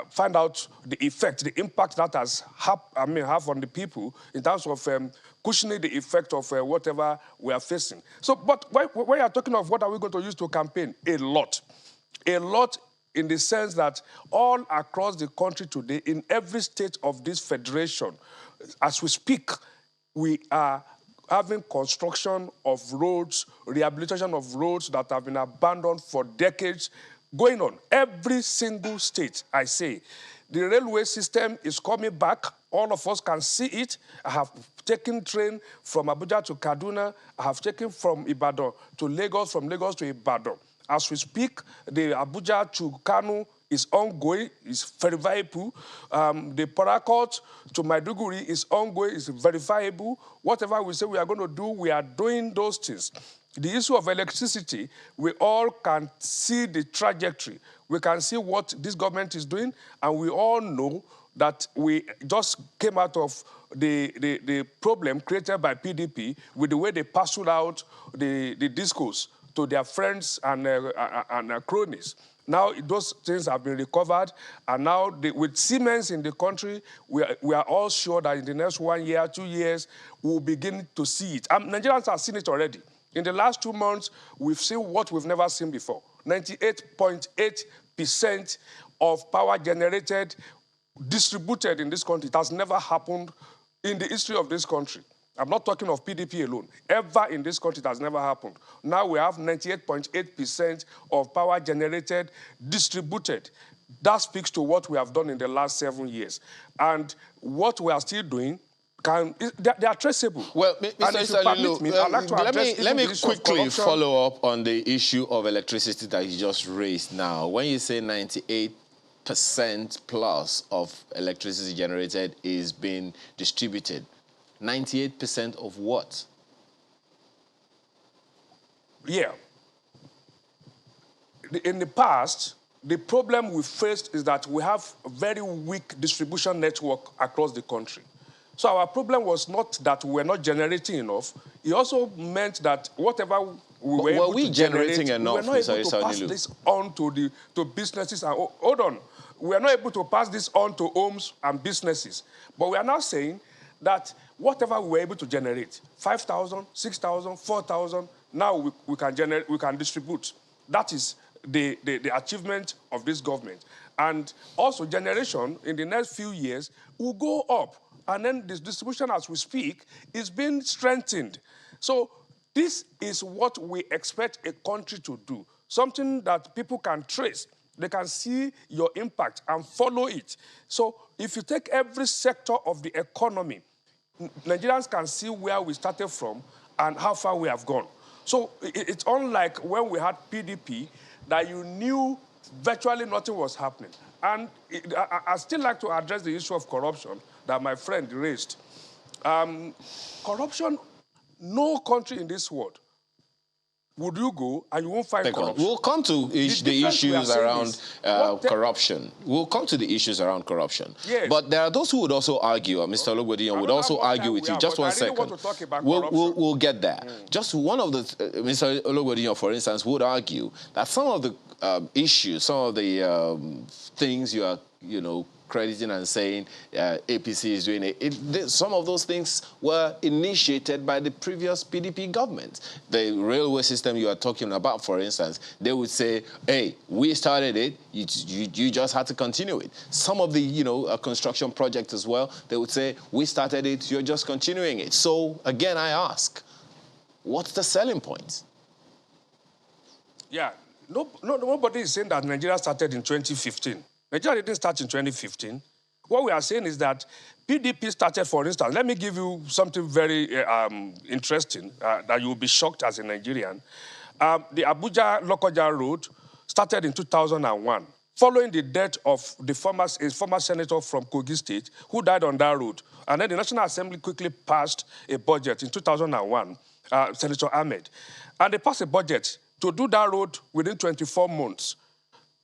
find out the effect, the impact that has have on the people in terms of cushioning the effect of whatever we are facing. So, but when you are talking of what are we going to use to campaign, a lot in the sense that all across the country today, in every state of this federation, as we speak, we are having construction of roads, rehabilitation of roads that have been abandoned for decades, going on. Every single state, I say. The railway system is coming back. All of us can see it. I have taken train from Abuja to Kaduna. I have taken from Ibadan to Lagos, from Lagos to Ibadan. As we speak, the Abuja to Kano is ongoing, is verifiable. The Parakot to Maiduguri is ongoing, is verifiable. Whatever we say we are going to do, we are doing those things. The issue of electricity, we all can see the trajectory. We can see what this government is doing, and we all know that we just came out of the problem created by PDP with the way they parceled out the discourse to their friends and cronies. Now those things have been recovered, and now with Siemens in the country, we are all sure that in the next 1 year, 2 years, we'll begin to see it. Nigerians have seen it already. In the last 2 months, we've seen what we've never seen before. 98.8% of power generated, distributed in this country. It has never happened in the history of this country. I'm not talking of PDP alone. Ever in this country, it has never happened. Now we have 98.8% of power generated, distributed. That speaks to what we have done in the last 7 years. And what we are still doing, they are traceable. Well, And Mr. if you permit me, I'd like to address let me even the issue of quickly corruption. follow up on the issue of electricity that you just raised now. When you say 98% plus of electricity generated is being distributed, 98% of what? Yeah. In the past, the problem we faced is that we have a very weak distribution network across the country. So our problem was not that we were not generating enough. It also meant that whatever we were able to generating generate, enough, we were not Mr. able to pass Isanilu? this on to businesses. And, hold on. We are not able to pass this on to homes and businesses. But we are now saying that whatever we were able to generate, 5,000, 6,000, 4,000, now we can generate, we can distribute. That is the achievement of this government. And also generation in the next few years will go up. And then this distribution as we speak is being strengthened. So this is what we expect a country to do. Something that people can trace. They can see your impact and follow it. So if you take every sector of the economy, Nigerians can see where we started from and how far we have gone. So it's unlike when we had PDP that you knew virtually nothing was happening. And I still like to address the issue of corruption that my friend raised. Corruption, no country in this world would you go and you won't find corruption. We'll come to the issues around corruption. We'll come to the issues around corruption. Yes. But there are those who would also argue, and Mr. Olugbodiyan would also argue with you. Just one second. We'll get there. Just one of the, Mr. Olugbodiyan, for instance, would argue that some of the issues, some of the things you are, crediting and saying APC is doing it. Some of those things were initiated by the previous PDP government. The railway system you are talking about, for instance, they would say, hey, we started it, you just had to continue it. Some of the, construction projects as well, they would say, we started it, you're just continuing it. So, again, I ask, what's the selling point? Yeah, nobody is saying that Nigeria started in 2015. Nigeria didn't start in 2015. What we are saying is that PDP started, for instance, let me give you something very interesting that you will be shocked as a Nigerian. The Abuja-Lokoja road started in 2001, following the death of a former senator from Kogi State who died on that road. And then the National Assembly quickly passed a budget in 2001, Senator Ahmed. And they passed a budget to do that road within 24 months.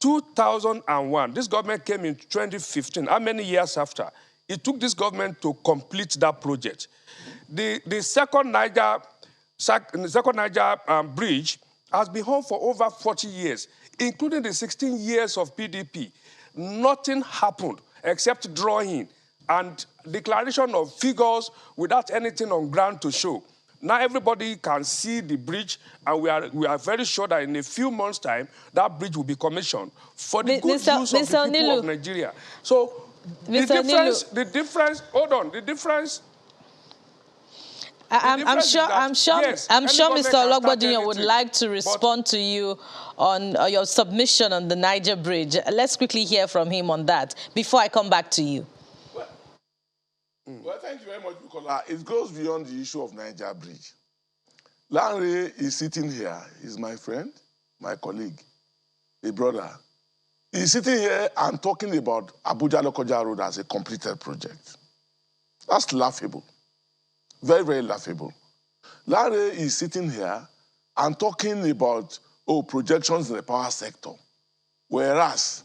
2001, this government came in 2015. How many years after? It took this government to complete that project. The second Niger bridge has been home for over 40 years, including the 16 years of PDP. Nothing happened except drawing and declaration of figures without anything on ground to show. Now everybody can see the bridge, and we are very sure that in a few months' time, that bridge will be commissioned for the good use of the people of Nigeria. So the difference, hold on, the difference... I'm sure Mr. Ologbodiyan would like to respond to you on your submission on the Niger Bridge. Let's quickly hear from him on that before I come back to you. Well, thank you very much, Bukola. It goes beyond the issue of Niger Bridge. Lanre is sitting here. He's my friend, my colleague, a brother. He's sitting here and talking about Abuja-Lokoja Road as a completed project. That's laughable. Very, very laughable. Lanre is sitting here and talking about, projections in the power sector, whereas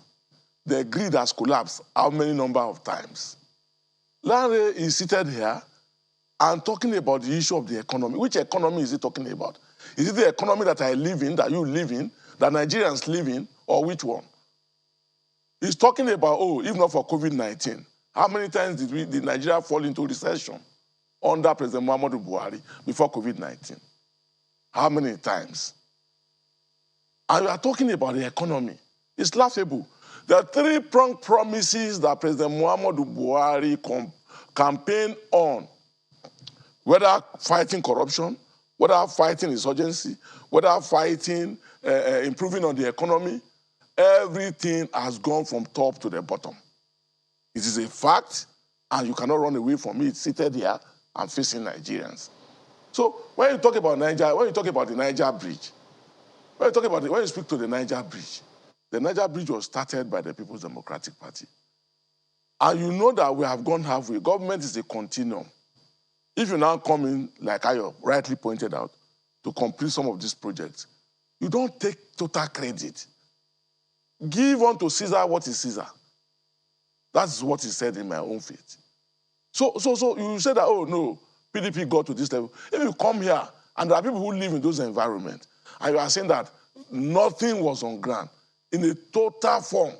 the grid has collapsed how many number of times? Lanre is seated here and talking about the issue of the economy. Which economy is he talking about? Is it the economy that I live in, that you live in, that Nigerians live in, or which one? He's talking about, if not for COVID-19, how many times did Nigeria fall into recession under President Muhammadu Buhari before COVID-19? How many times? And we are talking about the economy. It's laughable. The three-pronged promises that President Muhammadu Buhari campaigned on, whether fighting corruption, whether fighting insurgency, whether fighting, improving on the economy, everything has gone from top to the bottom. It is a fact and you cannot run away from it seated here and facing Nigerians. So when you talk about Niger, when you talk about the Niger Bridge, when you speak to the Niger Bridge was started by the People's Democratic Party. And you know that we have gone halfway. Government is a continuum. If you now come in, like I rightly pointed out, to complete some of these projects, you don't take total credit. Give unto Caesar what is Caesar. That's what he said in my own faith. So you say that, oh no, PDP got to this level. If you come here, and there are people who live in those environments, and you are saying that nothing was on ground in a total form,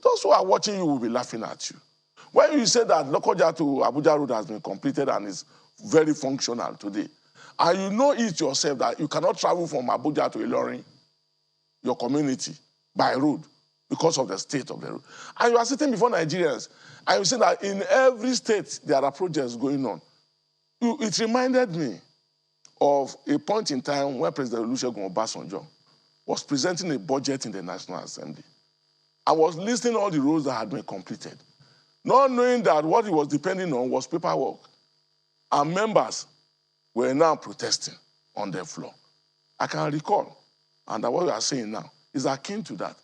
those who are watching you will be laughing at you. When you say that Lokoja to Abuja Road has been completed and is very functional today, and you know it yourself that you cannot travel from Abuja to Ilorin, your community, by road because of the state of the road. And you are sitting before Nigerians, and you say that in every state there are projects going on. It reminded me of a point in time when President Olusegun Obasanjo was presenting a budget in the National Assembly. I was listing all the roads that had been completed, not knowing that what he was depending on was paperwork. And members were now protesting on the floor. I can recall, and what we are saying now is akin to that.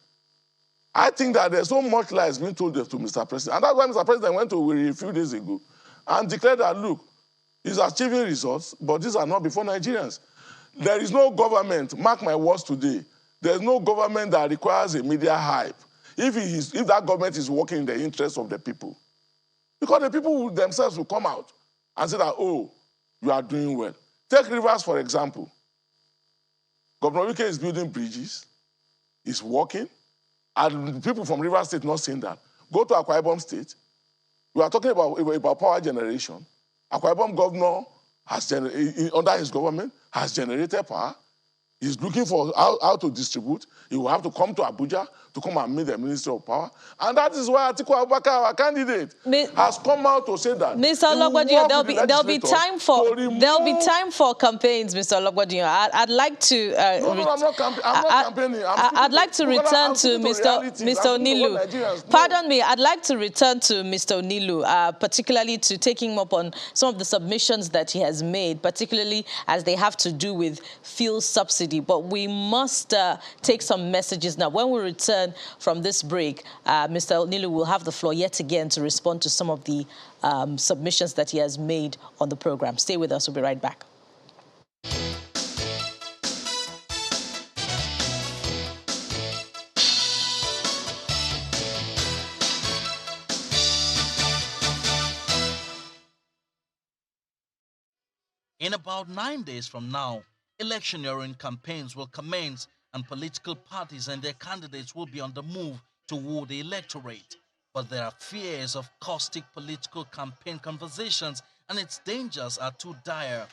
I think that there's so much lies being told to Mr. President. And that's why Mr. President went to Owerri a few days ago and declared that, look, he's achieving results, but these are not before Nigerians. There is no government, mark my words today, there's no government that requires a media hype if that government is working in the interest of the people. Because the people themselves will come out and say that, oh, you are doing well. Take Rivers, for example. Governor Wike is building bridges, he's working, and people from Rivers State not saying that. Go to Akwa Ibom State. We are talking about power generation. Akwa Ibom governor under his government has generated power. He's looking for how to distribute. He will have to come to Abuja to come and meet the Ministry of Power. And that is why Atiku Abubakar, our candidate, has come out to say that. Mr. Ologbondiyan, there'll be time for campaigns, Mr. Ologbondiyan. I'd like to I'm not campaigning. I'd like to return to Mr. Onilu. Pardon me, I'd like to return to Mr. Onilu, particularly to taking him up on some of the submissions that he has made, particularly as they have to do with fuel subsidy. But we must take some messages now. When we return from this break, Mr. Onilu will have the floor yet again to respond to some of the submissions that he has made on the program. Stay with us. We'll be right back. In about 9 days from now, electioneering campaigns will commence and political parties and their candidates will be on the move to woo the electorate. But there are fears of caustic political campaign conversations and its dangers are too dire.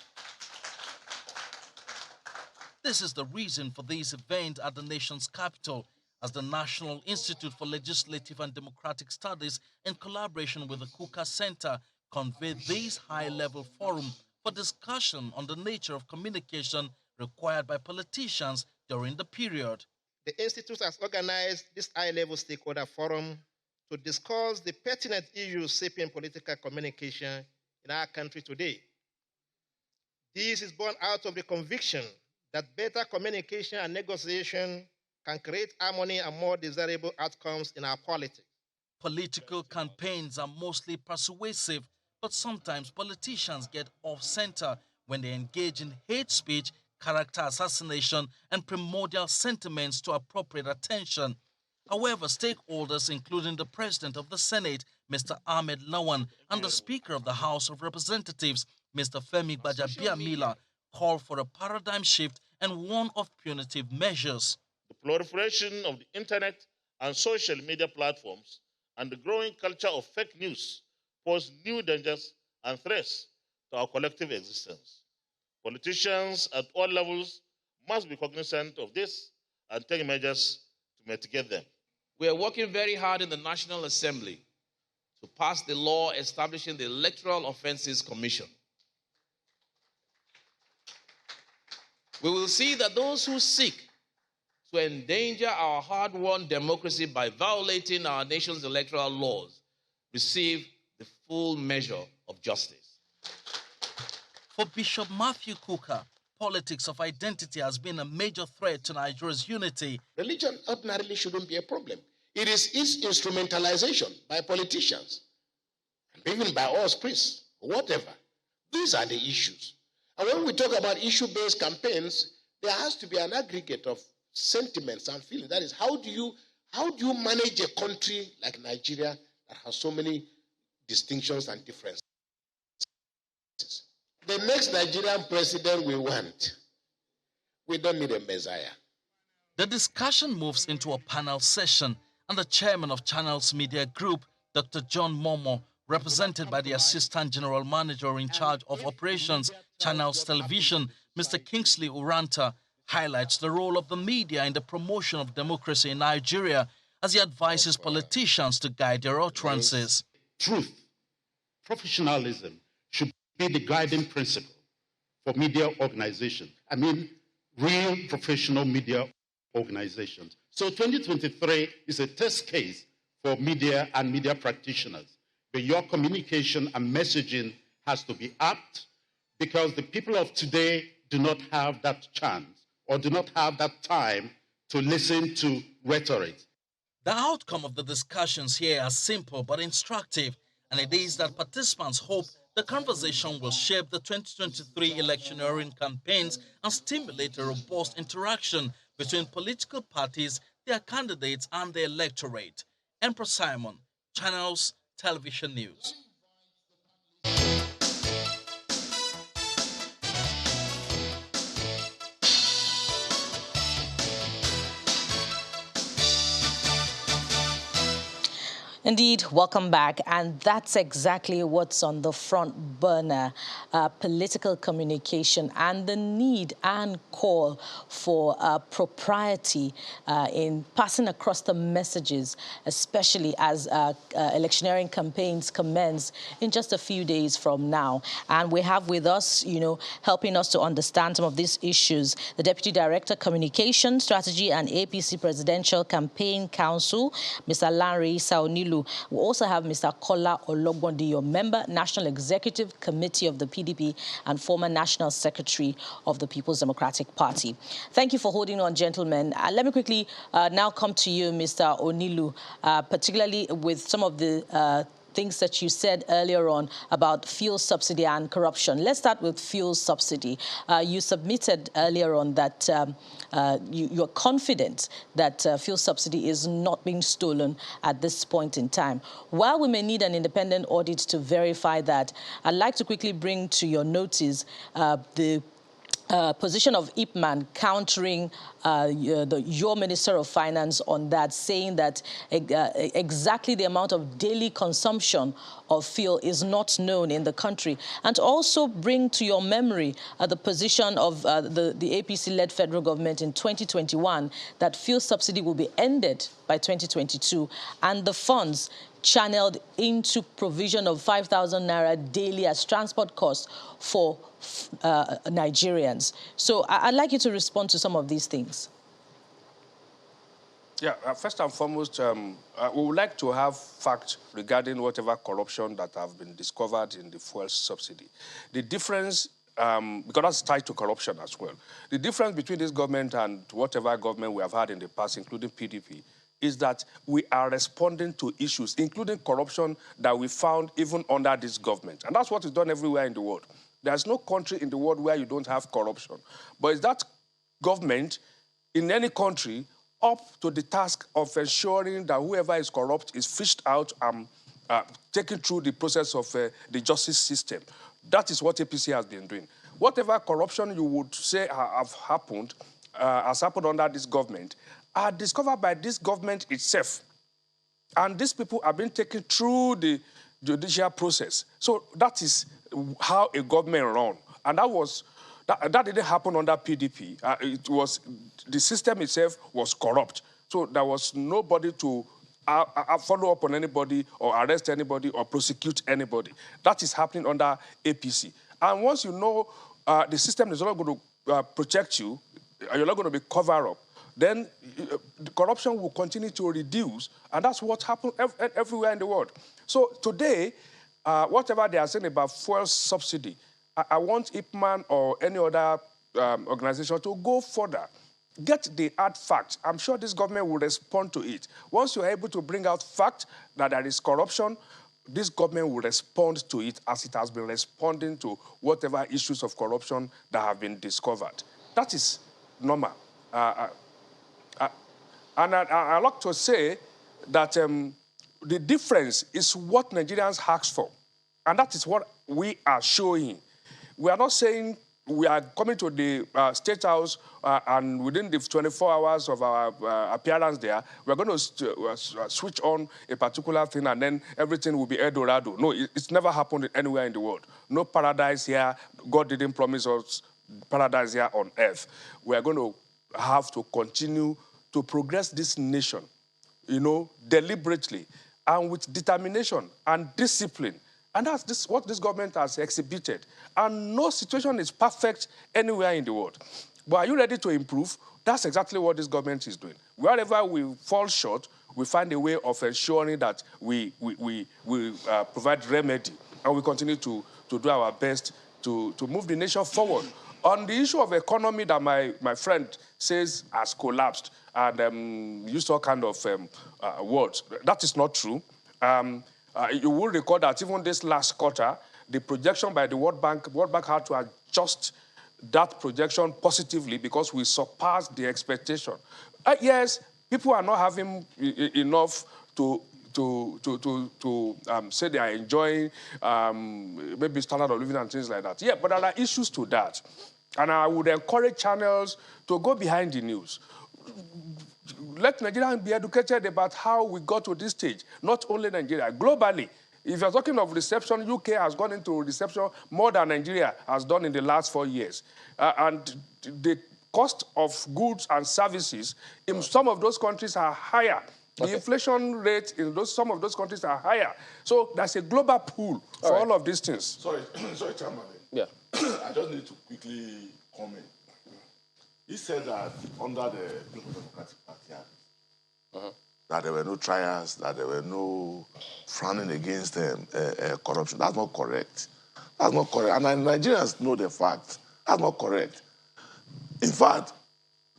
This is the reason for this event at the nation's capital, as the National Institute for Legislative and Democratic Studies, in collaboration with the Kuka Center, convened this high-level forum for discussion on the nature of communication required by politicians during the period. The Institute has organized this high-level stakeholder forum to discuss the pertinent issues shaping political communication in our country today. This is born out of the conviction that better communication and negotiation can create harmony and more desirable outcomes in our politics. Political campaigns are mostly persuasive, but sometimes politicians get off-center when they engage in hate speech, character assassination, and primordial sentiments to appropriate attention. However, stakeholders, including the President of the Senate, Mr. Ahmed Lawan, and the Speaker of the House of Representatives, Mr. Femi Gbajabiamila, call for a paradigm shift and warn of punitive measures. The proliferation of the internet and social media platforms and the growing culture of fake news pose new dangers and threats to our collective existence. Politicians at all levels must be cognizant of this and take measures to mitigate them. We are working very hard in the National Assembly to pass the law establishing the Electoral Offences Commission. We will see that those who seek to endanger our hard-won democracy by violating our nation's electoral laws receive the full measure of justice. For Bishop Matthew Kukah, politics of identity has been a major threat to Nigeria's unity. Religion ordinarily shouldn't be a problem. It is its instrumentalization by politicians, and even by us priests, whatever. These are the issues. And when we talk about issue-based campaigns, there has to be an aggregate of sentiments and feelings. That is, how do you manage a country like Nigeria that has so many distinctions and differences? The next Nigerian president we want, we don't need a messiah. The discussion moves into a panel session, and the chairman of Channels Media Group, Dr. John Momo, represented by the Assistant General Manager in charge of operations, Channels Television, Mr. Kingsley Uranta, highlights the role of the media in the promotion of democracy in Nigeria as he advises politicians to guide their utterances. Truth, professionalism should be the guiding principle for media organizations. I mean, real professional media organizations. So 2023 is a test case for media and media practitioners. But your communication and messaging has to be apt, because the people of today do not have that chance or do not have that time to listen to rhetoric. The outcome of the discussions here are simple but instructive, and it is that participants hope the conversation will shape the 2023 electioneering campaigns and stimulate a robust interaction between political parties, their candidates, and the electorate. Emperor Simon, Channels Television News. Indeed, welcome back. And that's exactly what's on the front burner, political communication and the need and call for propriety in passing across the messages, especially as electioneering campaigns commence in just a few days from now. And we have with us, helping us to understand some of these issues, the Deputy Director, Communication, Strategy and APC Presidential Campaign Council, Mr. Lanre Onilu. We also have Mr. Kola Ologbondiyo, member, National Executive Committee of the PDP and former National Secretary of the People's Democratic Party. Thank you for holding on, gentlemen. Let me quickly now come to you, Mr. Onilu, particularly with some of the things that you said earlier on about fuel subsidy and corruption. Let's start with fuel subsidy. You submitted earlier on that you're confident that fuel subsidy is not being stolen at this point in time. While we may need an independent audit to verify that, I'd like to quickly bring to your notice the position of Ipman countering your Minister of Finance on that, saying that exactly the amount of daily consumption of fuel is not known in the country. And to also bring to your memory the position of the APC-led federal government in 2021 that fuel subsidy will be ended by 2022, and the funds channeled into provision of 5,000 naira daily as transport costs for Nigerians. So I'd like you to respond to some of these things. Yeah, first and foremost, we would like to have facts regarding whatever corruption that have been discovered in the fuel subsidy. The difference, because that's tied to corruption as well, the difference between this government and whatever government we have had in the past, including PDP, is that we are responding to issues, including corruption, that we found even under this government. And that's what is done everywhere in the world. There's no country in the world where you don't have corruption. But is that government in any country up to the task of ensuring that whoever is corrupt is fished out and taken through the process of the justice system? That is what APC has been doing. Whatever corruption you would say has happened under this government are discovered by this government itself. And these people have been taken through the judicial process. So that is how a government runs. And that didn't happen under PDP. The system itself was corrupt. So there was nobody to follow up on anybody or arrest anybody or prosecute anybody. That is happening under APC. And once you know the system is not going to protect you, you're not going to be covered up, then the corruption will continue to reduce, and that's what happened everywhere in the world. So today, whatever they are saying about fuel subsidy, I want IPMAN or any other organization to go further. Get the hard facts. I'm sure this government will respond to it. Once you're able to bring out fact that there is corruption, this government will respond to it as it has been responding to whatever issues of corruption that have been discovered. That is normal. And I like to say that the difference is what Nigerians ask for. And that is what we are showing. We are not saying we are coming to the State House and within the 24 hours of our appearance there, we're going to switch on a particular thing and then everything will be El Dorado. No, it's never happened anywhere in the world. No paradise here. God didn't promise us paradise here on earth. We are going to have to continue to progress this nation, deliberately and with determination and discipline. And that's what this government has exhibited. And no situation is perfect anywhere in the world. But are you ready to improve? That's exactly what this government is doing. Wherever we fall short, we find a way of ensuring that we provide remedy. And we continue to do our best to move the nation forward. On the issue of economy that my friend says has collapsed and used all kind of words, that is not true. You will recall that even this last quarter, the projection by the World Bank had to adjust that projection positively because we surpassed the expectation. Yes, people are not having enough to say they are enjoying maybe standard of living and things like that. Yeah, but there are issues to that. And I would encourage channels to go behind the news. Let Nigerians be educated about how we got to this stage. Not only Nigeria, globally. If you're talking of reception, UK has gone into reception more than Nigeria has done in the last 4 years. And the cost of goods and services in some of those countries are higher. The inflation rate in some of those countries are higher. So there's a global pool for all of these things. Sorry, Chairman. Yeah. I just need to quickly comment. He said that under the Democratic Party, that there were no trials, that there were no frowning against corruption. That's not correct. That's not correct. And Nigerians know the fact. That's not correct. In fact,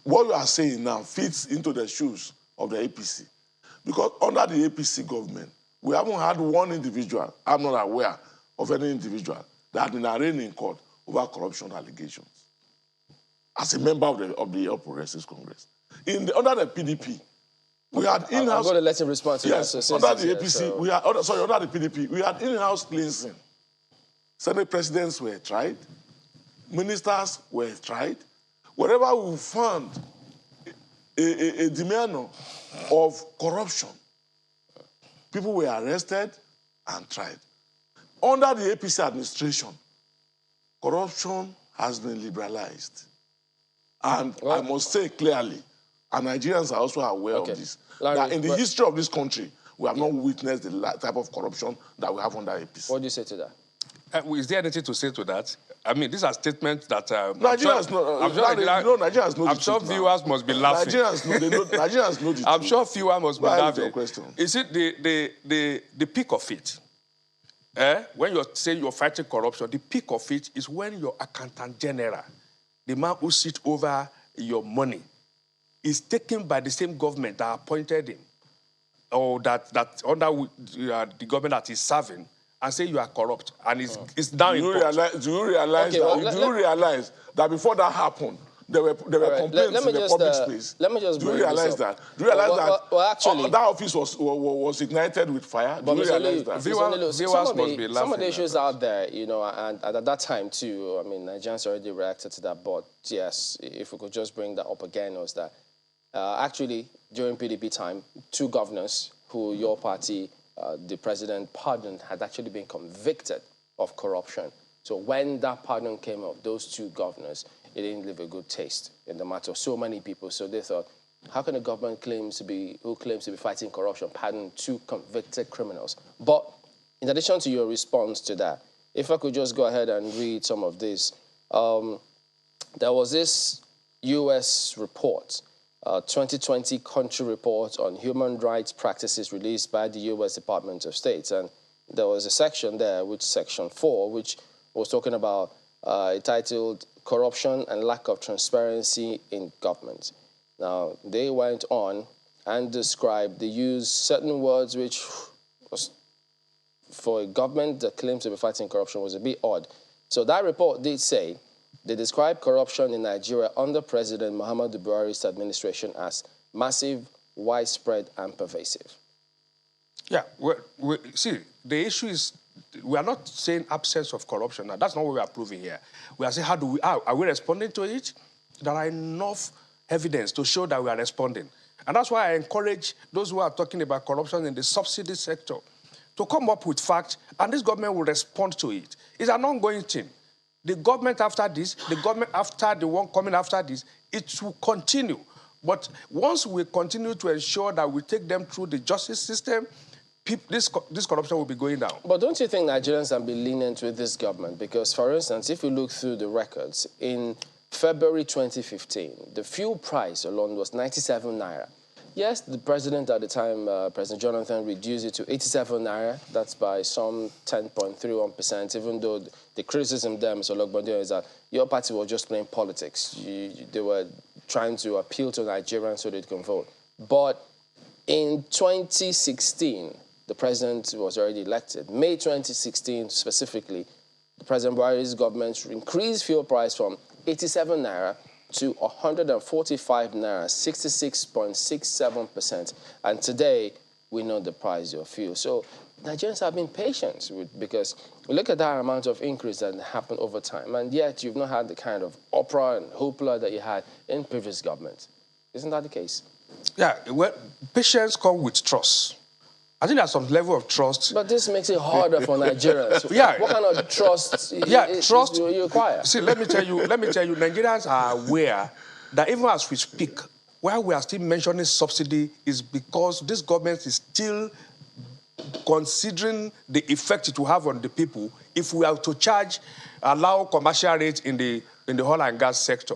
what you are saying now fits into the shoes of the APC. Because under the APC government, we haven't had one individual, I'm not aware of any individual, that has been arraigned in court over corruption allegations as a member of the All Progressives Congress. Under the PDP, we had in-house... I'm going to let him respond to that. Yes, under the APC, under the PDP, we had in-house cleansing. Senate presidents were tried. Ministers were tried. Wherever we found a demeanor of corruption, people were arrested and tried. Under the APC administration, corruption has been liberalized. And I must say clearly, and Nigerians are also aware of this, that in the history of this country, we have not witnessed the type of corruption that we have under APC. What do you say to that? Is there anything to say to that? I mean, these are statements that... Nigerians know I'm sure viewers must be laughing. Nigerians know the truth. I'm sure viewers must be laughing. Your question? Is it the peak of it? When you're saying you're fighting corruption, the peak of it is when your accountant general, the man who sits over your money, is taken by the same government that appointed him, or that under the government that he's serving, and say you are corrupt, and it's down in court. Do you realize that before that happened, there were complaints in the public space? Let me just do you realize that? Do you realize that that office was ignited with fire? Do you realize that? Some of the issues out there, and at that time too, I mean, Nigerians already reacted to that, but yes, if we could just bring that up again, was that actually during PDP time, 2 governors who your party, the president pardoned, had actually been convicted of corruption. So when that pardon came up, those 2 governors, it didn't leave a good taste in the matter of so many people. So they thought, how can a government who claims to be fighting corruption pardon 2 convicted criminals? But in addition to your response to that, if I could just go ahead and read some of this. There was this U.S. report, 2020 country report on human rights practices released by the U.S. Department of State. And there was a section there, which section 4, which was talking about entitled Corruption and Lack of Transparency in Government. Now, they went on and described, they used certain words which was, for a government that claims to be fighting corruption, was a bit odd. So that report did say, they described corruption in Nigeria under President Muhammadu Buhari's administration as massive, widespread, and pervasive. Yeah, see, the issue is, we are not saying absence of corruption. Now, that's not what we are proving here. We are saying, are we responding to it? There are enough evidence to show that we are responding. And that's why I encourage those who are talking about corruption in the subsidy sector to come up with facts, and this government will respond to it. It's an ongoing thing. The government after this, the government after the one coming after this, it will continue. But once we continue to ensure that we take them through the justice system, this corruption will be going down. But don't you think Nigerians have been lenient with this government? Because, for instance, if you look through the records, in February 2015, the fuel price alone was 97 naira. Yes, the president at the time, President Jonathan, reduced it to 87 naira. That's by some 10.31%, even though the criticism there, Mr. Ologbondiyan, is that your party was just playing politics. They were trying to appeal to Nigerians so they can vote. But in 2016, the president was already elected. May 2016, specifically, the President Buhari's government increased fuel price from 87 naira to 145 naira, 66.67%. And today, we know the price of fuel. So Nigerians have been patient because look at that amount of increase that happened over time. And yet, you've not had the kind of uproar and hoopla that you had in previous governments. Isn't that the case? Yeah, well, patience comes with trust. I think there's some level of trust. But this makes it harder for Nigerians. Yeah. What kind of trust trust do you require? See, let me tell you, Nigerians are aware that even as we speak, why we are still mentioning subsidy is because this government is still considering the effect it will have on the people if we are to allow commercial rates in the oil and gas sector.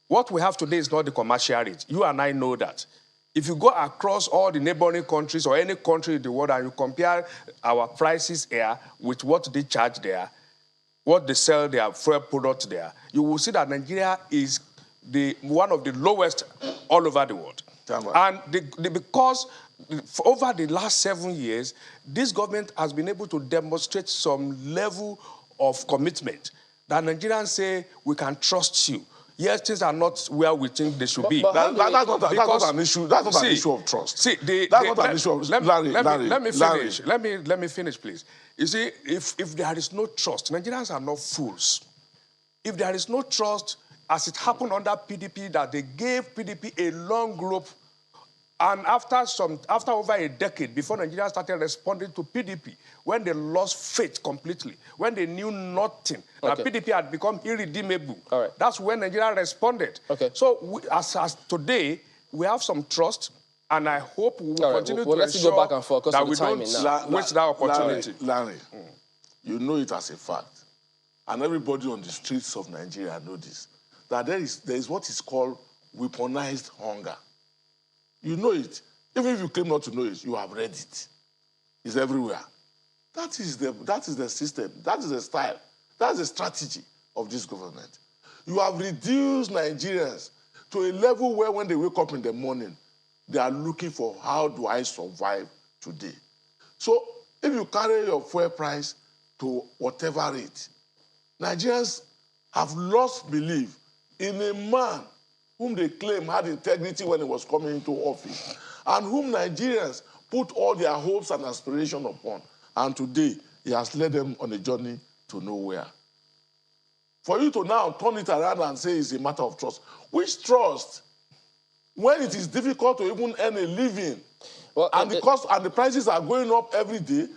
What we have today is not the commercial rate. You and I know that. If you go across all the neighboring countries or any country in the world and you compare our prices here with what they charge there, what they sell their fuel products there, you will see that Nigeria is one of the lowest all over the world. And because over the last 7 years, this government has been able to demonstrate some level of commitment that Nigerians say, we can trust you. Yes, things are not where we think they should be. That's not an issue. That's not an issue of trust. See, that's not an issue of Larry, let me finish. Let me finish, please. You see, if there is no trust, Nigerians are not fools. If there is no trust, as it happened under PDP, that they gave PDP a long rope, and after over a decade, before Nigeria started responding to PDP, when they lost faith completely, when they knew nothing, that PDP had become irredeemable, that's when Nigeria responded. So as today, we have some trust, and I hope we will continue to ensure go back and forth that we don't waste that opportunity. Larry, you know it as a fact, and everybody on the streets of Nigeria know this, that there is what is called weaponized hunger. You know it. Even if you claim not to know it, you have read it. It's everywhere. That is the system. That is the style. That's the strategy of this government. You have reduced Nigerians to a level where when they wake up in the morning, they are looking for how do I survive today. So if you carry your fuel price to whatever rate, Nigerians have lost belief in a man whom they claim had integrity when he was coming into office, and whom Nigerians put all their hopes and aspirations upon. And today, he has led them on a journey to nowhere. For you to now turn it around and say it's a matter of trust. Which trust? When it is difficult to even earn a living, and the cost and the prices are going up every day.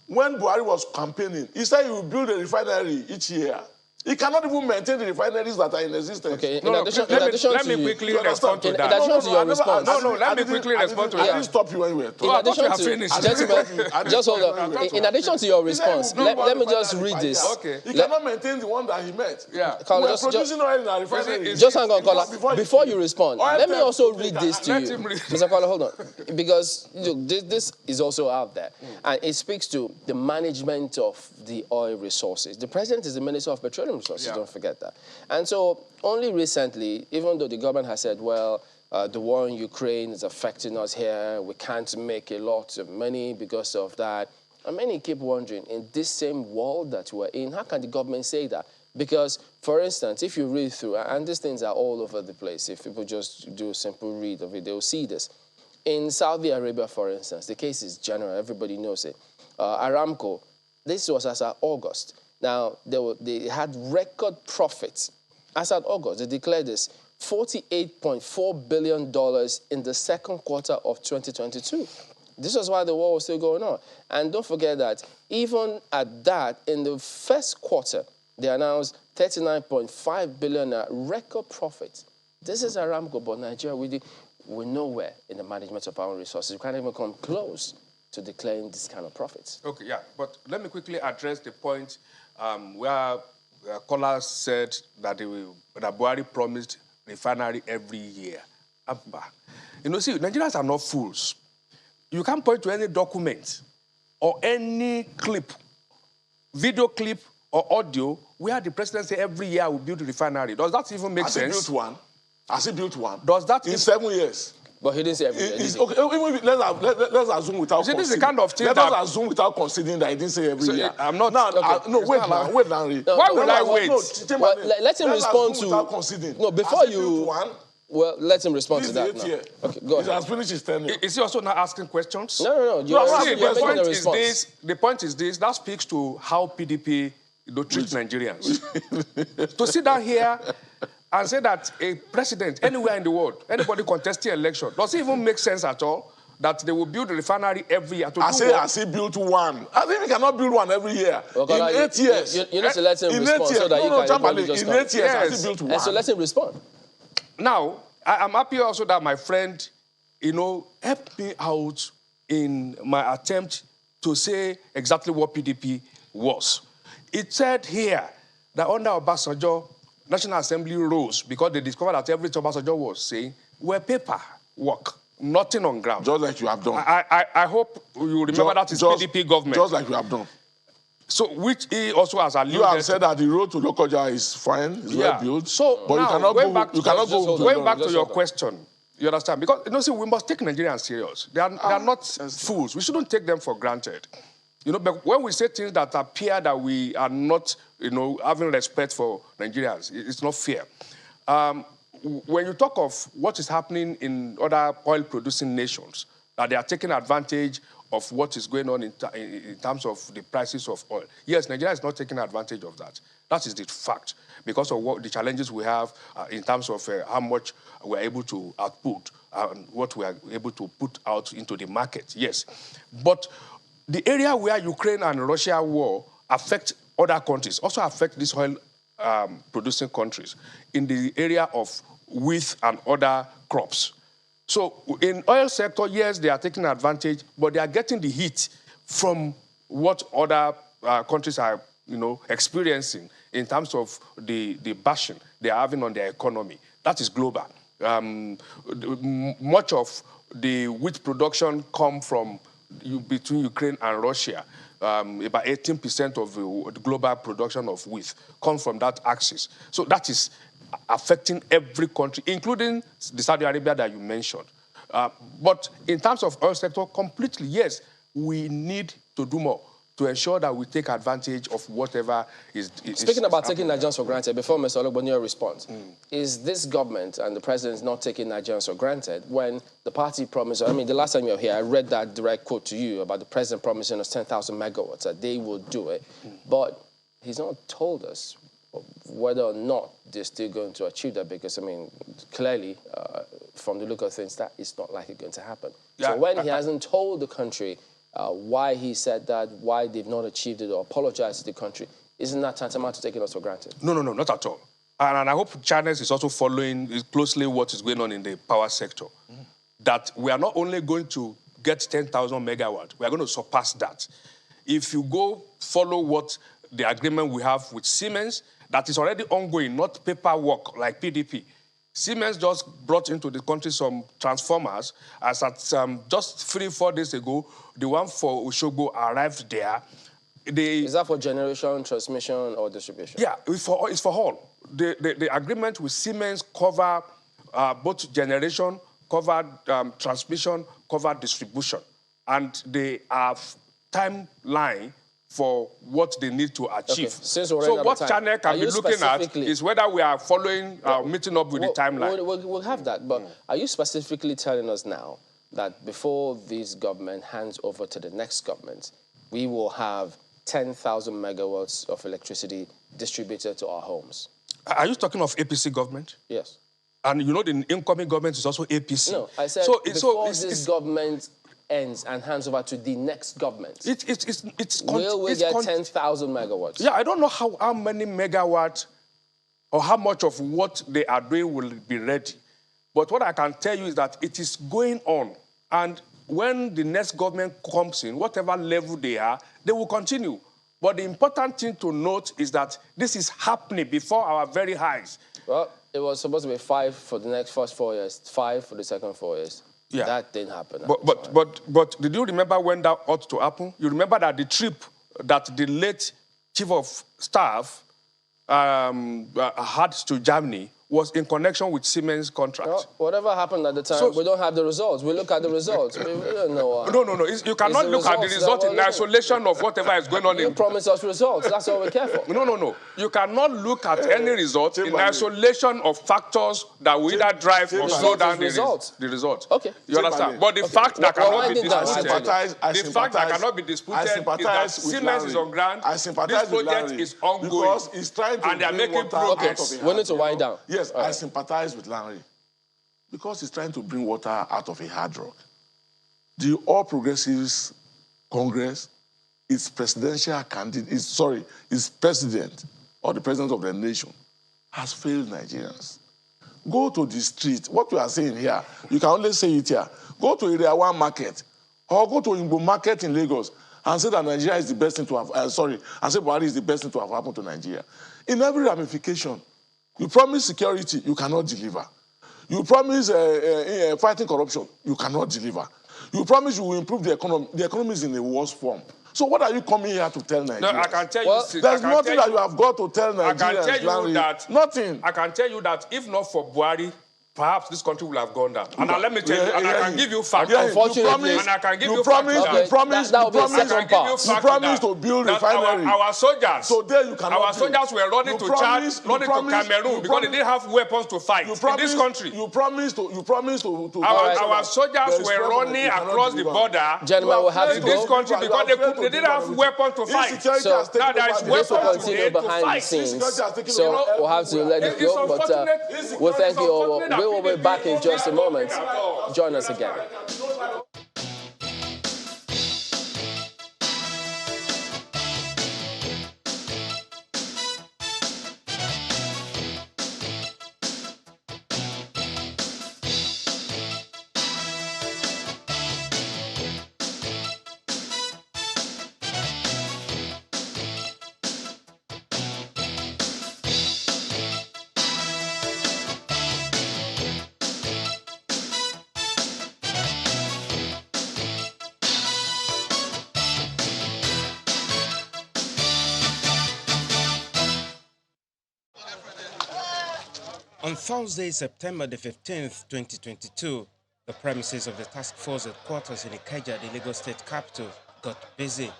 When Buhari was campaigning, he said he would build a refinery each year. He cannot even maintain the refineries that are in existence. Okay, let me quickly respond to that. In addition to your response. Let me quickly respond to that. I didn't stop you when you were talking. In addition I thought you to, had finished. gentlemen, just hold on. In addition to your response, let me just read this. Okay. He cannot maintain the one that he met. Yeah. Carlo, We are producing oil in our refineries. Just hang on, Carlo. Before you respond, let me also read this to Let you. him read. Mr. Carlo, hold on. Because this is also out there. And it speaks to the management of the oil resources. The president is the Minister of Petroleum Resources, don't forget that. And so only recently, even though the government has said, well, the war in Ukraine is affecting us here, we can't make a lot of money because of that. And many keep wondering, in this same world that we're in, how can the government say that? Because, for instance, if you read through, and these things are all over the place, if people just do a simple read of it, they'll see this. In Saudi Arabia, for instance, the case is general, everybody knows it. Aramco, this was as of August. Now, they had record profits. As of August, they declared this, $48.4 billion in the second quarter of 2022. This was why the war was still going on. And don't forget that even at that, in the first quarter, they announced $39.5 billion record profit. This is Aramco, but Nigeria, we're nowhere in the management of our resources. We can't even come close to declaring this kind of profits. Okay, yeah, but let me quickly address the point where Kola said that that Buhari promised refinery every year. You know, see, Nigerians are not fools. You can't point to any document or any clip, video clip or audio where the president say every year we'll build a refinery. Does that even make sense? Has he built one? Has he built one? Does that in 7 years? But he didn't say every year. Okay, let's assume without see, conceding. this is the kind of thing Let us assume without conceding that he didn't say every year. I'm not. No, Okay. no, wait now. Why would I wait? Let him respond to. Without conceding. No, before Has he built one? Well, let him respond This to is that the now. 8th year. Okay, go He ahead. has finished his tenure. Is he also not asking questions? No. The point is this. That speaks to how PDP treats Nigerians. To sit down here and say that a president anywhere in the world, anybody contesting election, does it even make sense at all that they will build a refinery every year? Has he built one? I think he cannot build one every year. Well, in 8 years. You need to let him respond so that you can in 8 years, has he built one? And so let him respond. Now, I'm happy also that my friend, helped me out in my attempt to say exactly what PDP was. It said here that under Obasanjo, National Assembly rose because they discovered that everything Obasanjo was saying were paper work, nothing on ground. Just like you have done. I hope you remember that is PDP government. Just like you have done. So, which he also has alluded. You have said that the road to Lokoja is fine, it's well built. So, but now, going back to your question, you understand? Because, we must take Nigerians serious. They are not fools. We shouldn't take them for granted. But when we say things that appear that we are not, having respect for Nigerians, it's not fair. When you talk of what is happening in other oil-producing nations, that they are taking advantage of what is going on in terms of the prices of oil. Yes, Nigeria is not taking advantage of that. That is the fact, because of what the challenges we have in terms of how much we're able to output and what we are able to put out into the market, yes. But the area where Ukraine and Russia war affect other countries, also affect these oil-producing countries in the area of wheat and other crops. So in oil sector, yes, they are taking advantage, but they are getting the heat from what other countries are, experiencing in terms of the bashing they are having on their economy. That is global. Much of the wheat production come from between Ukraine and Russia. About 18% of the global production of wheat comes from that axis. So that is affecting every country, including the Saudi Arabia that you mentioned. But in terms of oil sector, completely, yes, we need to do more to ensure that we take advantage of whatever is Speaking about taking Nigerians for granted, before Mr. Olugbonyo responds, is this government and the president not taking Nigerians for granted when the party promised, the last time you were here, I read that direct quote to you about the president promising us 10,000 megawatts, that they will do it, but he's not told us whether or not they're still going to achieve that, because, clearly, from the look of things, that is not likely going to happen. Yeah, so when he hasn't told the country why he said that, why they've not achieved it or apologized to the country, isn't that tantamount to taking us for granted? No, not at all. And I hope China is also following closely what is going on in the power sector. That we are not only going to get 10,000 megawatts, we are going to surpass that. If you go follow what the agreement we have with Siemens, that is already ongoing, not paperwork like PDP. Siemens just brought into the country some transformers. As at just 3-4 days ago, the one for Osogbo arrived there. Is that for generation, transmission, or distribution? Yeah, it's for all. The agreement with Siemens cover both generation, cover transmission, cover distribution. And they have timeline for what they need to achieve. Okay. So what China can be looking at is whether we are following, meeting up with the timeline. We'll have that, but are you specifically telling us now that before this government hands over to the next government, we will have 10,000 megawatts of electricity distributed to our homes? Are you talking of APC government? Yes. And you know the incoming government is also APC. No, I said before this government ends and hands over to the next government. Will we get 10,000 megawatts? Yeah, I don't know how many megawatts or how much of what they are doing will be ready. But what I can tell you is that it is going on. And when the next government comes in, whatever level they are, they will continue. But the important thing to note is that this is happening before our very eyes. Well, it was supposed to be 5 for the first 4 years, 5 for the second 4 years. Yeah. That didn't happen. But did you remember when that ought to happen? You remember that the trip that the late chief of staff had to Germany was in connection with Siemens contract. Well, whatever happened at the time, we don't have the results. We look at the results. We don't know. No. You cannot look at the result in isolation of whatever is going on. You promise us results. That's all we care for. No. You cannot look at any result in isolation of factors that will either drive or slow down the result. Okay. You understand? But the fact that cannot be disputed is that Siemens is on ground. This project is ongoing. Because he's trying to and they are making progress. We need to wind down. Yes, I sympathize with Larry because he's trying to bring water out of a hard rock. The All Progressives Congress, its presidential candidate, its president or the president of the nation has failed Nigerians. Go to the street. What we are saying here, you can only say it here. Go to Area 1 market or go to Ingbo market in Lagos and say that Nigeria is the best thing to have, and say Buhari is the best thing to have happened to Nigeria. In every ramification, you promise security, you cannot deliver. You promise fighting corruption, you cannot deliver. You promise you will improve the economy. The economy is in a worse form. So what are you coming here to tell Nigerians? No, I can tell you. There's nothing that you have got to tell Nigerians. I can tell you that. Nothing. I can tell you that if not for Buhari, perhaps this country will have gone down. And now let me tell you, and I can give you facts. Unfortunately, and I can give you promise to build refinery. Our soldiers, so there you cannot our soldiers were running to Chad, running to Cameroon because they didn't have weapons to fight in this country. You promise to. Our soldiers were running across the border Gentlemen, we'll have to in this country because they didn't have weapons to fight. So now there is weapons today to behind the fight. scenes. So we'll have to let it go. But we'll thank you all. We'll be back in just a moment. Join us again. On Thursday, September the 15th, 2022, the premises of the task force headquarters in Ikeja, the Lagos state capital, got busy.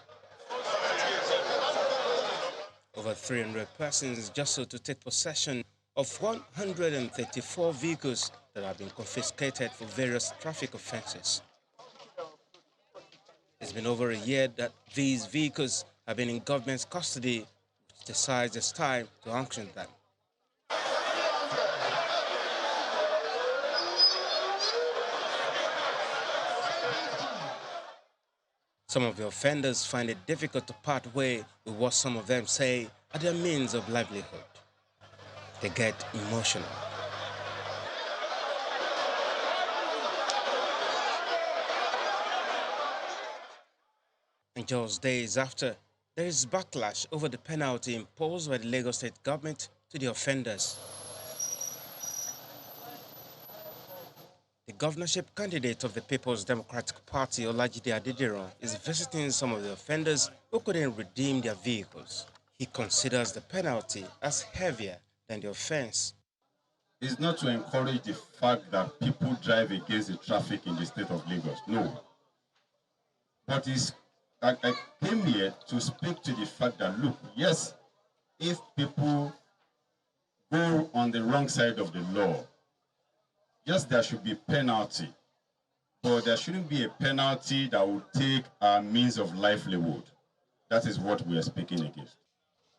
Over 300 persons jostled to take possession of 134 vehicles that have been confiscated for various traffic offenses. It's been over a year that these vehicles have been in government's custody, which decides it's time to auction them. Some of the offenders find it difficult to part way with what some of them say are their means of livelihood. They get emotional. And just days after, there is backlash over the penalty imposed by the Lagos State government to the offenders. The governorship candidate of the People's Democratic Party, Olajide Adediran, is visiting some of the offenders who couldn't redeem their vehicles. He considers the penalty as heavier than the offense. It's not to encourage the fact that people drive against the traffic in the state of Lagos, no. But I came here to speak to the fact that, look, yes, if people go on the wrong side of the law, yes, there should be penalty, but there shouldn't be a penalty that will take our means of livelihood. That is what we are speaking against.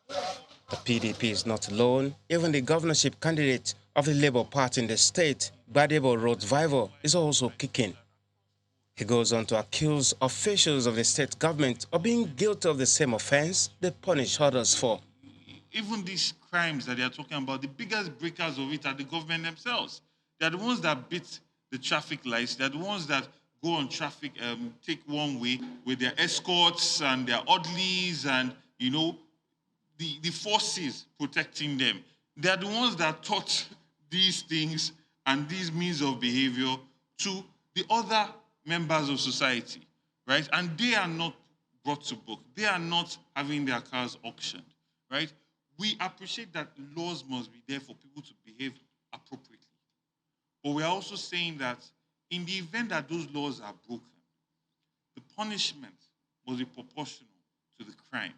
The PDP is not alone. Even the governorship candidate of the Labour Party in the state, Gbadebo Road-Vival, is also kicking. He goes on to accuse officials of the state government of being guilty of the same offense they punish others for. Even these crimes that they are talking about, the biggest breakers of it are the government themselves. They are the ones that beat the traffic lights. They are the ones that go on traffic, take one way with their escorts and their orderlies and, the forces protecting them. They are the ones that taught these things and these means of behavior to the other members of society, right? And they are not brought to book. They are not having their cars auctioned, right? We appreciate that laws must be there for people to behave appropriately. But we are also saying that in the event that those laws are broken, the punishment must be proportional to the crime.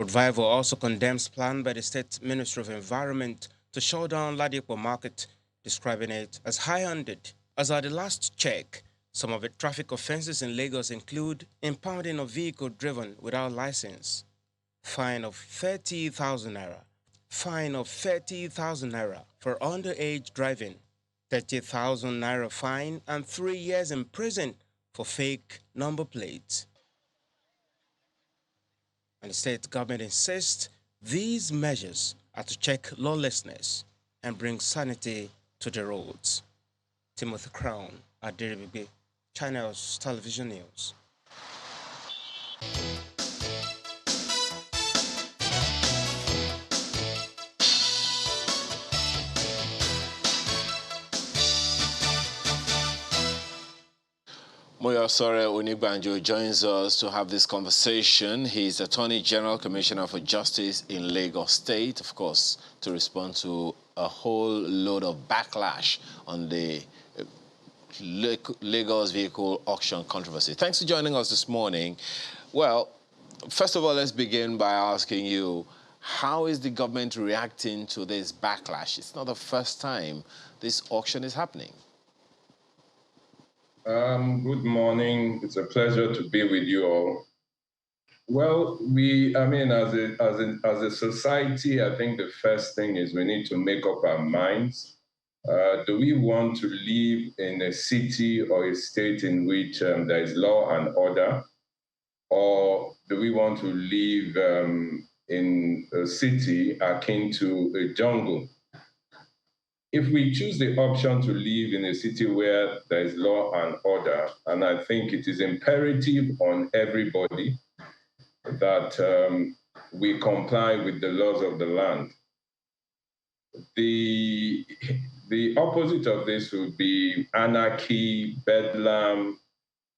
Road-Vival also condemns plan by the State Ministry of Environment to shut down Ladipo Market, describing it as high-handed. As at the last check, some of the traffic offenses in Lagos include impounding a vehicle driven without license, fine of 30,000 naira, fine of 30,000 naira for underage driving, 30,000 naira fine, and 3 years in prison for fake number plates. And the state government insists these measures are to check lawlessness and bring sanity to the roads. Timothy Crown, Adiribigbe, Channels Television News. Moyosore Onigbanjo joins us to have this conversation. He's Attorney General Commissioner for Justice in Lagos State, of course, to respond to a whole load of backlash on the Lagos vehicle auction controversy. Thanks for joining us this morning. Well, first of all, let's begin by asking you, how is the government reacting to this backlash? It's not the first time this auction is happening. Good morning. It's a pleasure to be with you all. Well, as a society, I think the first thing is we need to make up our minds. Do we want to live in a city or a state in which there is law and order? Or do we want to live in a city akin to a jungle? If we choose the option to live in a city where there is law and order, and I think it is imperative on everybody that we comply with the laws of the land. The opposite of this would be anarchy, bedlam,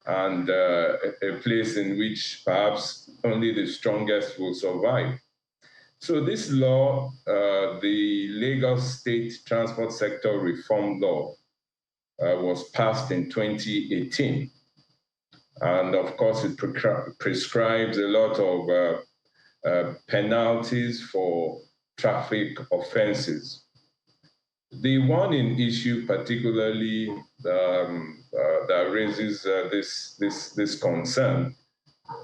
and a place in which perhaps only the strongest will survive. So this law, the Lagos State Transport Sector Reform Law, was passed in 2018. And of course, it prescribes a lot of penalties for traffic offenses. The one in issue particularly that raises this concern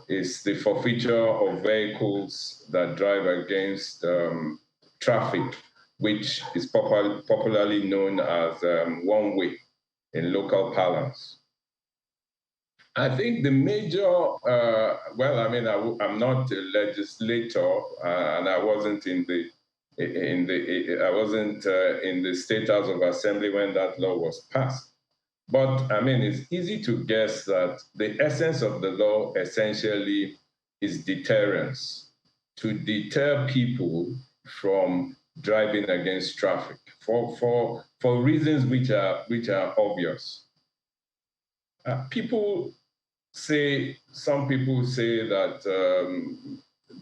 is the forfeiture of vehicles that drive against traffic, which is popularly known as one-way in local parlance. I think the major, well, I mean, I'm not a legislator, and I wasn't in the State House of Assembly when that law was passed. But I mean, it's easy to guess that the essence of the law essentially is deterrence, to deter people from driving against traffic for reasons which are obvious. Some people say that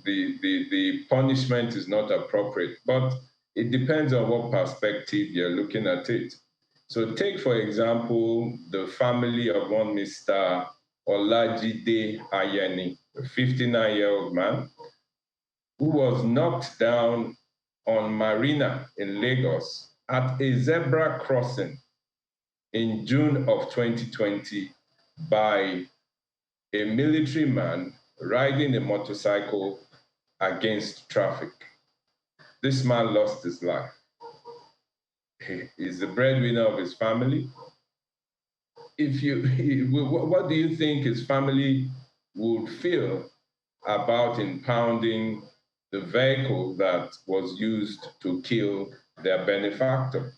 the punishment is not appropriate, but it depends on what perspective you're looking at it. So take, for example, the family of one Mr. Olajide Ayeni, a 59-year-old man, who was knocked down on Marina in Lagos at a zebra crossing in June of 2020 by a military man riding a motorcycle against traffic. This man lost his life. He is the breadwinner of his family. What do you think his family would feel about impounding the vehicle that was used to kill their benefactor?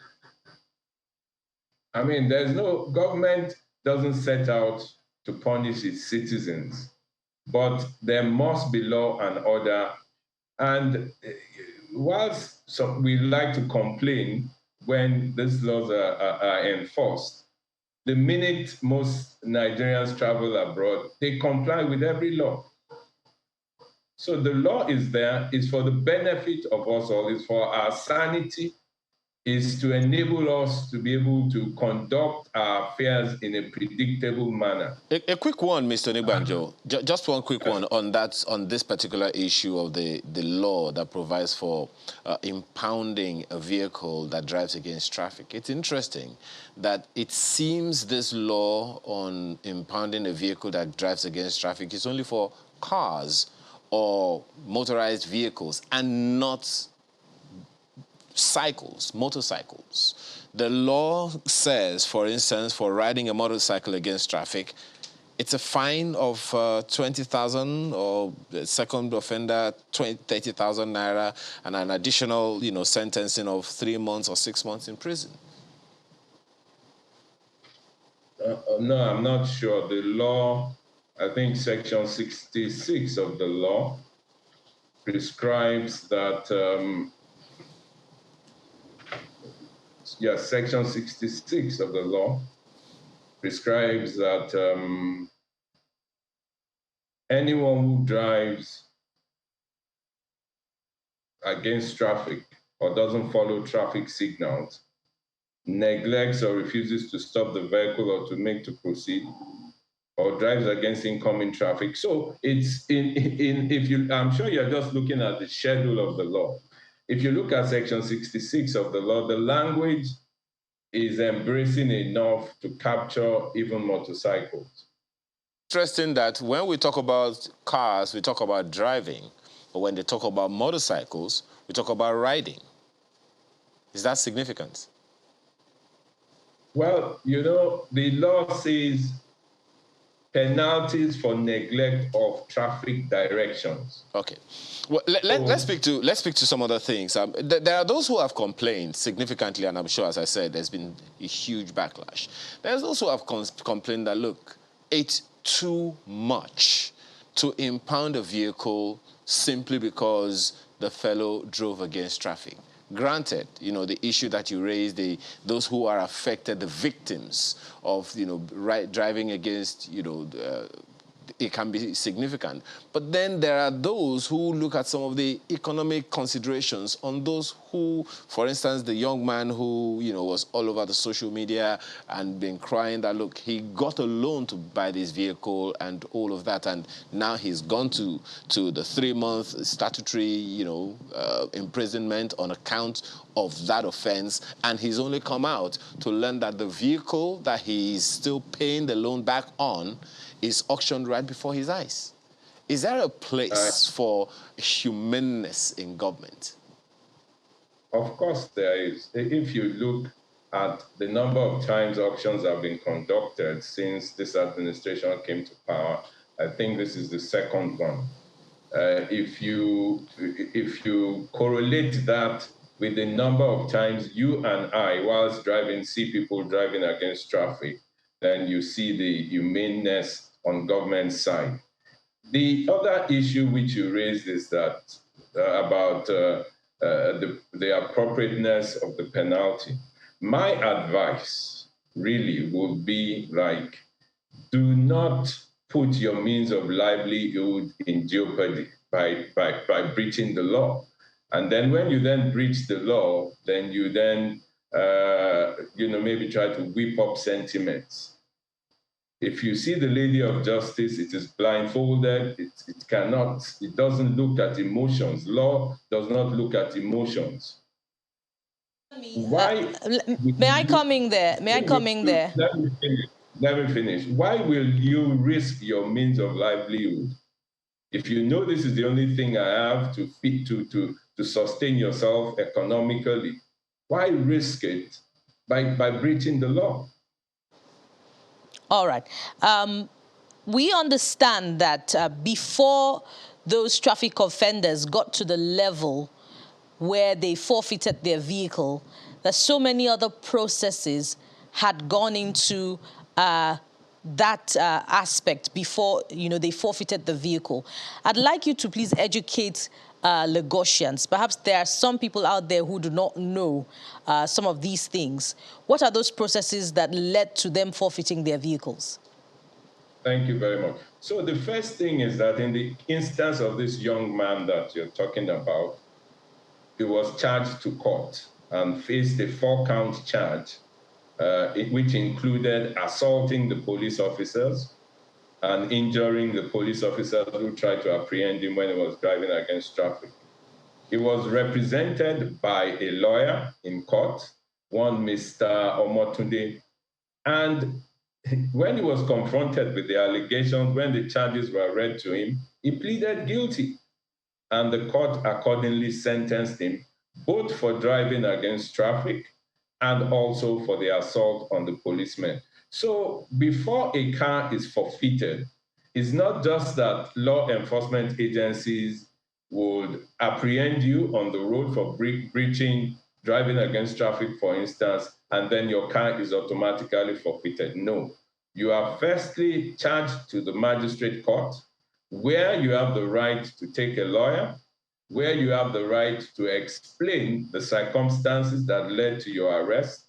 I mean, government doesn't set out to punish its citizens, but there must be law and order. And whilst we like to complain when these laws are enforced, the minute most Nigerians travel abroad, they comply with every law. So the law is there, it's for the benefit of us all, it's for our sanity, is to enable us to be able to conduct our affairs in a predictable manner. A quick one, Mr. Nigbanjo. Just one quick one on this particular issue of the law that provides for impounding a vehicle that drives against traffic. It's interesting that it seems this law on impounding a vehicle that drives against traffic is only for cars or motorized vehicles and not motorcycles. The law says, for instance, for riding a motorcycle against traffic, it's a fine of 20,000, or second offender 30,000 naira, and an additional, sentencing of 3 months or 6 months in prison. No, I'm not sure. The law, I think Section 66 of the law prescribes that. Section 66 of the law prescribes that anyone who drives against traffic or doesn't follow traffic signals, neglects or refuses to stop the vehicle or to make to proceed, or drives against incoming traffic. So it's I'm sure you're just looking at the schedule of the law. If you look at Section 66 of the law, the language is embracing enough to capture even motorcycles. Interesting that when we talk about cars, we talk about driving, but when they talk about motorcycles, we talk about riding. Is that significant? Well, the law says penalties for neglect of traffic directions. Okay. Well, let's speak to some other things. There are those who have complained significantly, and I'm sure, as I said, there's been a huge backlash. There's those who have complained that, look, it's too much to impound a vehicle simply because the fellow drove against traffic. Granted, the issue that you raised, those who are affected, the victims of, driving against, it can be significant. But then there are those who look at some of the economic considerations on those who, for instance, the young man who, was all over the social media and been crying that, look, he got a loan to buy this vehicle and all of that, and now he's gone to the 3-month statutory, imprisonment on account of that offense, and he's only come out to learn that the vehicle that he's still paying the loan back on is auctioned right before his eyes. Is there a place for humaneness in government? Of course there is. If you look at the number of times auctions have been conducted since this administration came to power, I think this is the second one. If you correlate that with the number of times you and I, whilst driving, see people driving against traffic, then you see the humaneness on government side. The other issue which you raised is that about the appropriateness of the penalty. My advice really would be like, do not put your means of livelihood in jeopardy by breaching the law. And then when you then breach the law, then you then, maybe try to whip up sentiments. If you see the Lady of Justice, it is blindfolded. It doesn't look at emotions. Law does not look at emotions. Why? May I come in there? Let me finish. Why will you risk your means of livelihood if you know this is the only thing I have to sustain yourself economically? Why risk it by breaching the law? All right. We understand that before those traffic offenders got to the level where they forfeited their vehicle, that so many other processes had gone into that aspect before, they forfeited the vehicle. I'd like you to please educate Lagosians. Perhaps there are some people out there who do not know some of these things. What are those processes that led to them forfeiting their vehicles? Thank you very much. So the first thing is that in the instance of this young man that you're talking about, he was charged to court and faced a 4-count charge, which included assaulting the police officers and injuring the police officers who tried to apprehend him when he was driving against traffic. He was represented by a lawyer in court, one Mr. Omotunde, and when he was confronted with the allegations, when the charges were read to him, he pleaded guilty, and the court accordingly sentenced him both for driving against traffic and also for the assault on the policemen. So before a car is forfeited, it's not just that law enforcement agencies would apprehend you on the road for breaching, driving against traffic, for instance, and then your car is automatically forfeited. No. You are firstly charged to the magistrate court, where you have the right to take a lawyer, where you have the right to explain the circumstances that led to your arrest.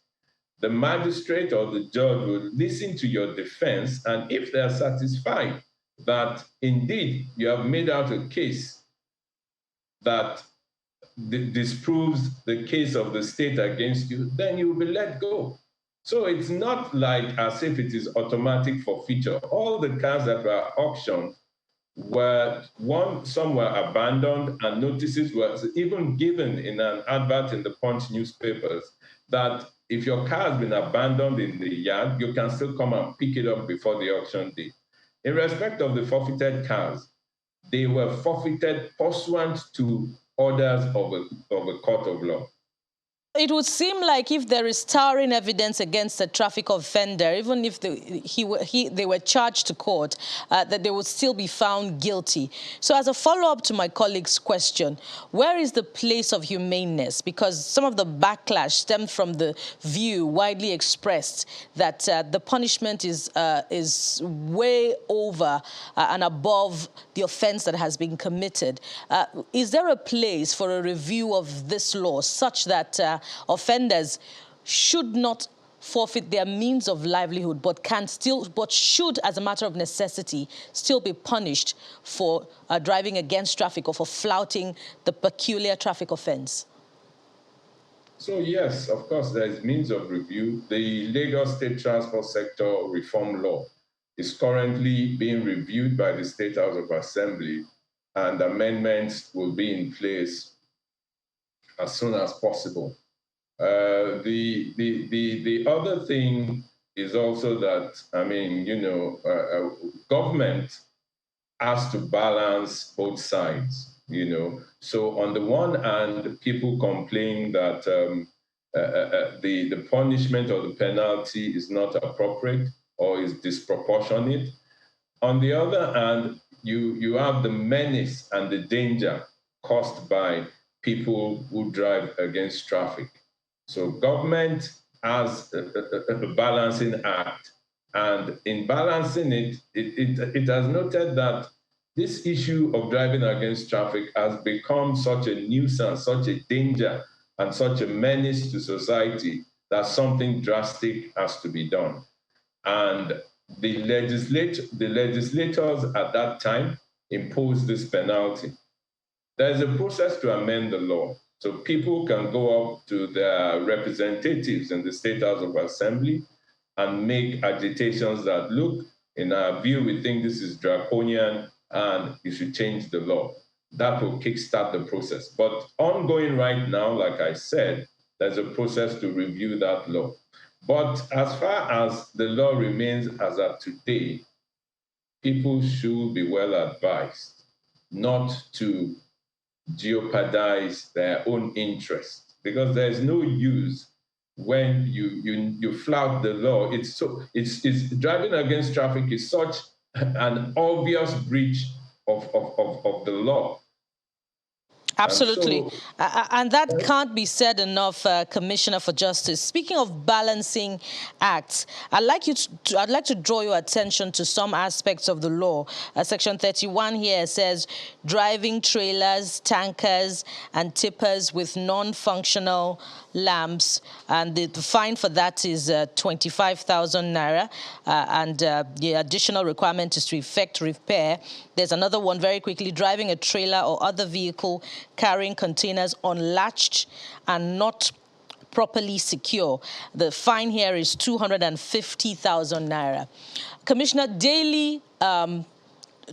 The magistrate or the judge will listen to your defense, and if they are satisfied that indeed you have made out a case that disproves the case of the state against you, then you will be let go. So it's not like as if it is automatic forfeiture. All the cars that were auctioned some were abandoned, and notices were even given in an advert in the Punch newspapers that if your car has been abandoned in the yard, you can still come and pick it up before the auction day. In respect of the forfeited cars, they were forfeited pursuant to orders of a court of law. It would seem like if there is towering evidence against a traffic offender, even if they were charged to court, that they would still be found guilty. So as a follow-up to my colleague's question, where is the place of humaneness? Because some of the backlash stemmed from the view widely expressed that the punishment is way over and above the offense that has been committed. Is there a place for a review of this law such that offenders should not forfeit their means of livelihood, but should, as a matter of necessity, still be punished for driving against traffic or for flouting the peculiar traffic offense? So yes, of course, there is means of review. The Lagos State Transport Sector Reform Law is currently being reviewed by the State House of Assembly, and amendments will be in place as soon as possible. The other thing is also that, government has to balance both sides, So on the one hand, people complain that the punishment or the penalty is not appropriate or is disproportionate. On the other hand, you have the menace and the danger caused by people who drive against traffic. So government has a balancing act, and in balancing it has noted that this issue of driving against traffic has become such a nuisance, such a danger, and such a menace to society that something drastic has to be done. And the legislators at that time imposed this penalty. There's a process to amend the law. So people can go up to their representatives in the State House of Assembly and make agitations that, look, in our view, we think this is draconian and you should change the law. That will kickstart the process. But ongoing right now, like I said, there's a process to review that law. But as far as the law remains as of today, people should be well advised not to jeopardize their own interest, because there's no use when you flout the law. It's driving against traffic is such an obvious breach of the law. Absolutely. And that can't be said enough, Commissioner for Justice. Speaking of balancing acts, I'd like to draw your attention to some aspects of the law. Section 31 here says driving trailers, tankers, and tippers with non-functional lamps, and the fine for that is 25,000 naira, and the additional requirement is to effect repair. There's another one very quickly: driving a trailer or other vehicle carrying containers unlatched and not properly secure. The fine here is 250,000 naira. Commissioner, daily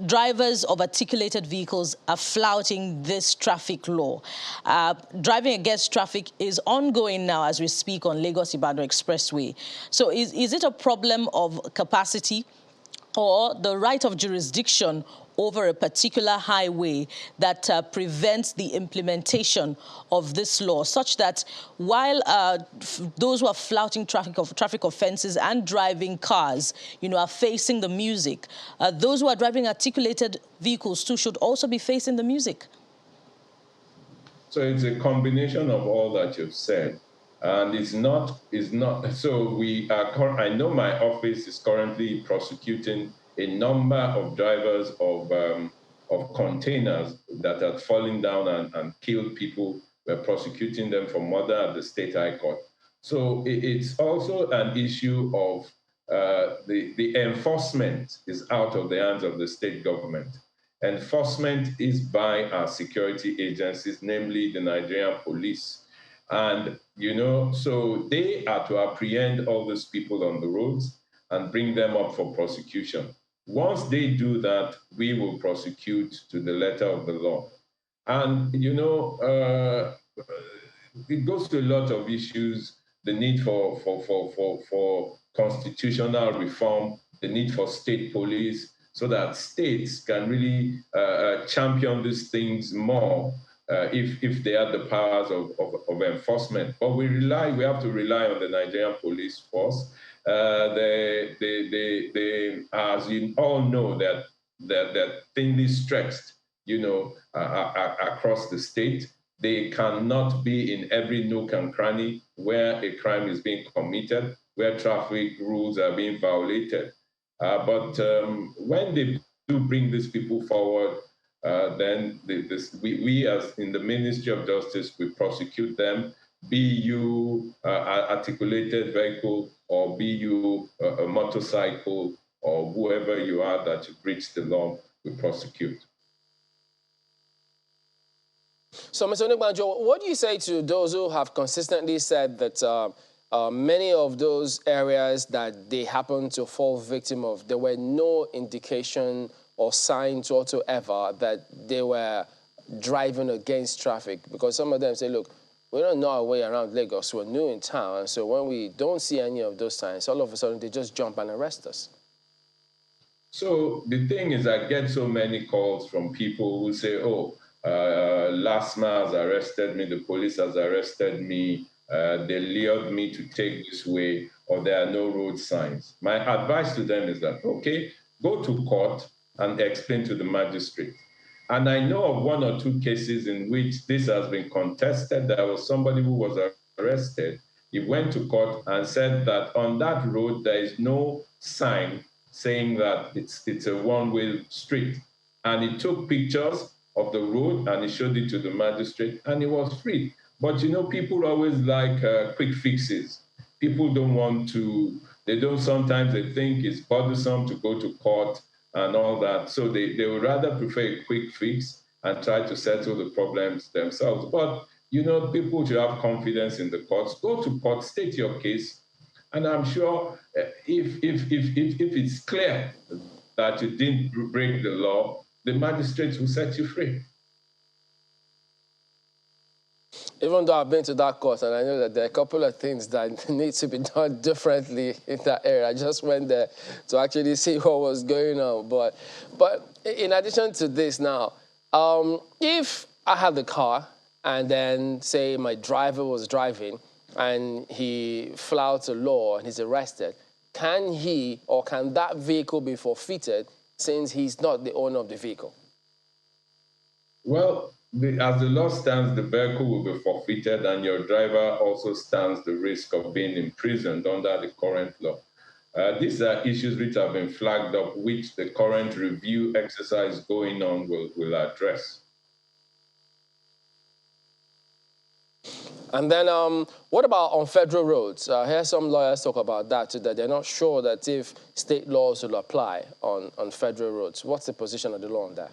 drivers of articulated vehicles are flouting this traffic law. Driving against traffic is ongoing now as we speak on Lagos-Ibadan Expressway. So is it a problem of capacity or the right of jurisdiction over a particular highway that prevents the implementation of this law, such that while those who are flouting traffic offenses and driving cars, are facing the music, those who are driving articulated vehicles too should also be facing the music? So it's a combination of all that you've said. And it's not, so we are, I know my office is currently prosecuting a number of drivers of containers that had fallen down and killed people. We're prosecuting them for murder at the State High Court. So it's also an issue of the enforcement is out of the hands of the state government. Enforcement is by our security agencies, namely the Nigerian police. And, so they are to apprehend all those people on the roads and bring them up for prosecution. Once they do that, we will prosecute to the letter of the law. And, it goes to a lot of issues, the need for constitutional reform, the need for state police, so that states can really champion these things more if they have the powers of enforcement. But we have to rely on the Nigerian police force. They, as you all know, they're thinly stretched, across the state. They cannot be in every nook and cranny where a crime is being committed, where traffic rules are being violated. But when they do bring these people forward, then we as in the Ministry of Justice, we prosecute them, be you articulated vehicle or be you a motorcycle or whoever you are that you breach the law, we prosecute. So, Mr. Onigbanjo, what do you say to those who have consistently said that many of those areas that they happen to fall victim of, there were no indication or signs whatsoever that they were driving against traffic? Because some of them say, look, we don't know our way around Lagos. We're new in town. And so when we don't see any of those signs, all of a sudden they just jump and arrest us. So the thing is, I get so many calls from people who say, oh, LASMA has arrested me, the police has arrested me, they lured me to take this way, or there are no road signs. My advice to them is that, okay, go to court and explain to the magistrate. And I know of one or two cases in which this has been contested. There was somebody who was arrested. He went to court and said that on that road, there is no sign saying that it's a one-way street. And he took pictures of the road and he showed it to the magistrate, and he was free. But you know, people always like quick fixes. People don't want to, sometimes they think it's bothersome to go to court and all that. So they would rather prefer a quick fix and try to settle the problems themselves. But, you know, people should have confidence in the courts. Go to court, state your case. And I'm sure if it's clear that you didn't break the law, the magistrates will set you free. Even though I've been to that court and I know that there are a couple of things that need to be done differently in that area. I just went there to actually see what was going on. But in addition to this now, if I had the car and then, say, my driver was driving and he flouts a law and he's arrested, can he or can that vehicle be forfeited since he's not the owner of the vehicle? Well, as the law stands, the vehicle will be forfeited, and your driver also stands the risk of being imprisoned under the current law. These are issues which have been flagged up, which the current review exercise going on will address. And then what about on federal roads? I hear some lawyers talk about that too, that they're not sure that if state laws will apply on federal roads. What's the position of the law on that?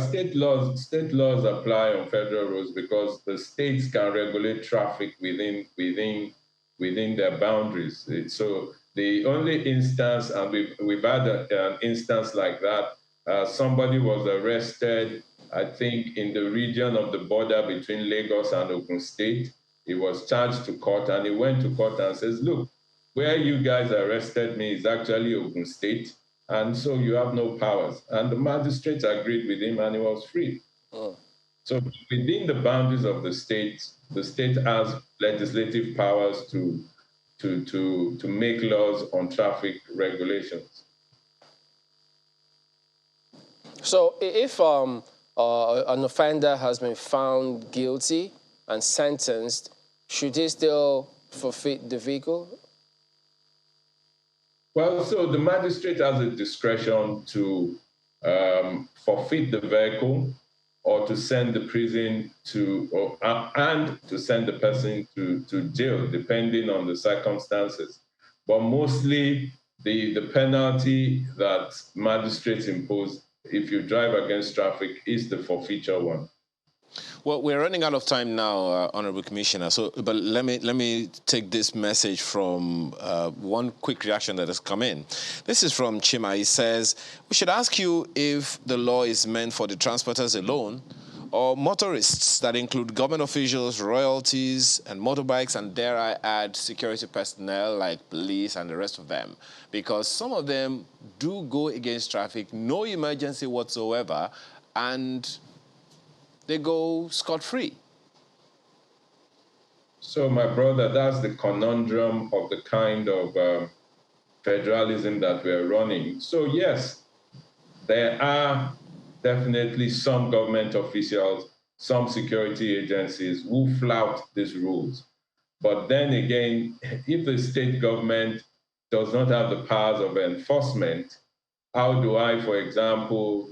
State laws apply on federal roads because the states can regulate traffic within their boundaries. So the only instance, and we've had an instance like that, somebody was arrested, I think, in the region of the border between Lagos and Ogun State. He was charged to court, and he went to court and says, look, where you guys arrested me is actually Ogun State, and so you have no powers. And the magistrate agreed with him, and he was free. Oh. So within the boundaries of the state has legislative powers to make laws on traffic regulations. So if an offender has been found guilty and sentenced, should he still forfeit the vehicle? Well, so the magistrate has a discretion to forfeit the vehicle or to send the prison and to send the person to jail, depending on the circumstances. But mostly the penalty that magistrates impose if you drive against traffic is the forfeiture one. Well, we're running out of time now, Honorable Commissioner. But let me take this message from one quick reaction that has come in. This is from Chima. He says, we should ask you if the law is meant for the transporters alone or motorists that include government officials, royalties, and motorbikes, and dare I add security personnel like police and the rest of them. Because some of them do go against traffic, no emergency whatsoever, and they go scot-free. So, my brother, that's the conundrum of the kind of federalism that we're running. So, yes, there are definitely some government officials, some security agencies who flout these rules. But then again, if the state government does not have the powers of enforcement, how do I, for example,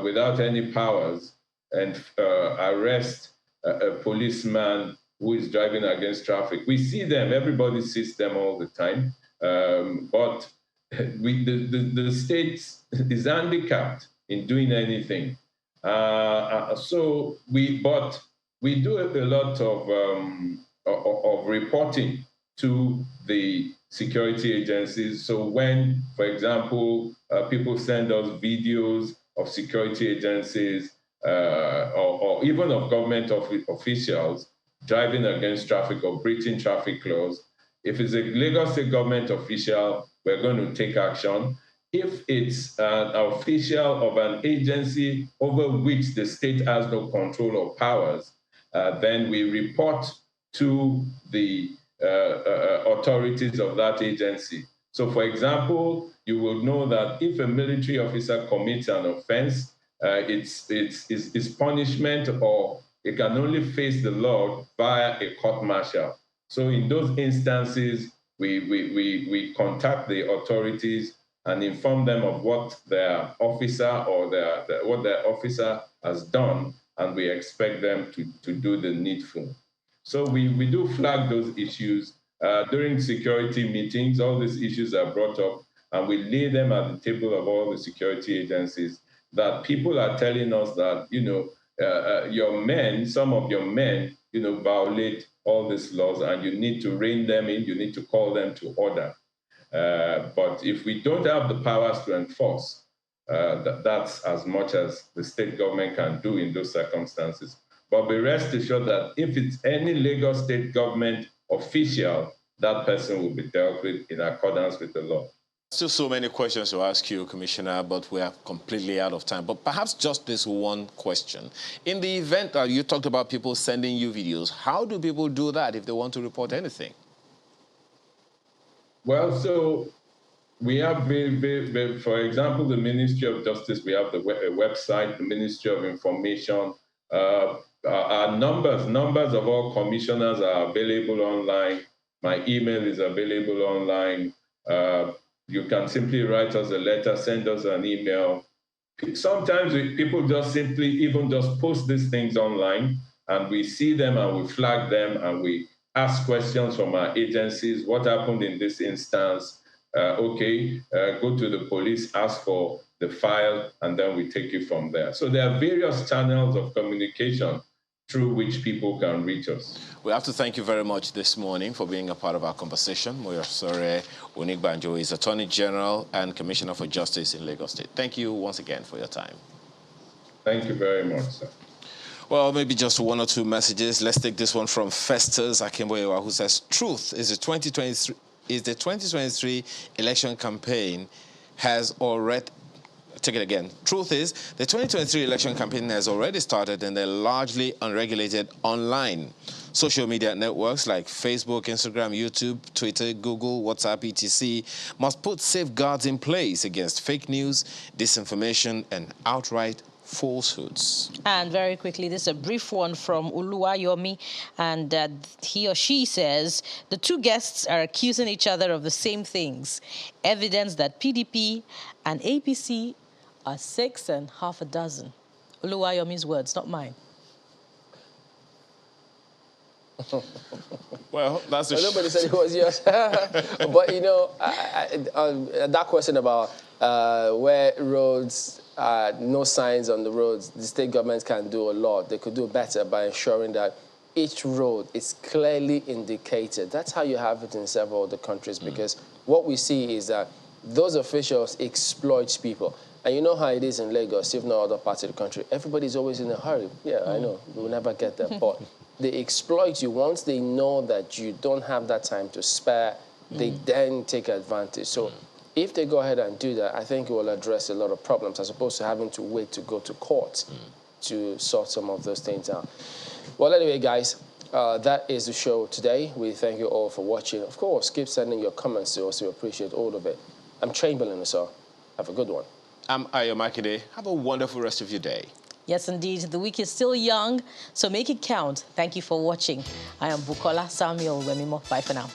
without any powers, and arrest a policeman who is driving against traffic? We see them, everybody sees them all the time, but the state is handicapped in doing anything. So we do a lot of reporting to the security agencies. So when, for example, people send us videos of security agencies or even of government officials driving against traffic or breaching traffic laws, if it's a Lagos State government official, we're going to take action. If it's an official of an agency over which the state has no control or powers, then we report to the authorities of that agency. So, for example, you will know that if a military officer commits an offense, it's punishment, or it can only face the law via a court-martial. So in those instances, we contact the authorities and inform them of what their officer or what their officer has done, and we expect them to do the needful. So we do flag those issues. During security meetings, all these issues are brought up, and we lay them at the table of all the security agencies, that people are telling us that, your men, some of your men, violate all these laws, and you need to rein them in, you need to call them to order. But if we don't have the powers to enforce, that's as much as the state government can do in those circumstances. But be rest assured that if it's any Lagos state government official, that person will be dealt with in accordance with the law. Still so many questions to ask you, Commissioner, but we are completely out of time. But perhaps just this one question. In the event that you talked about people sending you videos, how do people do that if they want to report anything? Well, so we have, for example, the Ministry of Justice, we have the website, the Ministry of Information. Our numbers of all commissioners are available online. My email is available online. You can simply write us a letter, send us an email. Sometimes people just simply even just post these things online, and we see them and we flag them and we ask questions from our agencies. What happened in this instance? Go to the police, ask for the file, and then we take it from there. So there are various channels of communication through which people can reach us. We have to thank you very much this morning for being a part of our conversation. Moyosore Onígbànjo is Attorney General and Commissioner for Justice in Lagos State. Thank you once again for your time. Thank you very much, sir. Well, maybe just one or two messages. Let's take this one from Festus Akimboyewa, who says, truth is the 2023 election campaign has already... Take it again. Truth is, the 2023 election campaign has already started, and they're largely unregulated online. Social media networks like Facebook, Instagram, YouTube, Twitter, Google, WhatsApp, etc. must put safeguards in place against fake news, disinformation, and outright falsehoods. And very quickly, this is a brief one from Oluwayomi, and he or she says, the two guests are accusing each other of the same things. Evidence that PDP and APC are 6 and half a dozen. Oluwayomi's words, not mine. Well, that's nobody said it was yours. But, that question about where roads, no signs on the roads, the state government can do a lot. They could do better by ensuring that each road is clearly indicated. That's how you have it in several other countries, because what we see is that those officials exploit people. And you know how it is in Lagos, if not other parts of the country. Everybody's always in a hurry. Yeah, I know. We'll never get there. But they exploit you. Once they know that you don't have that time to spare, they then take advantage. So if they go ahead and do that, I think it will address a lot of problems, as opposed to having to wait to go to court to sort some of those things out. Well, anyway, guys, that is the show today. We thank you all for watching. Of course, keep sending your comments to us. We appreciate all of it. I'm Chamberlain, so have a good one. I'm Ayo Makinde. Have a wonderful rest of your day. Yes, indeed. The week is still young, so make it count. Thank you for watching. I am Bukola Samuel Wemimo. Bye for now.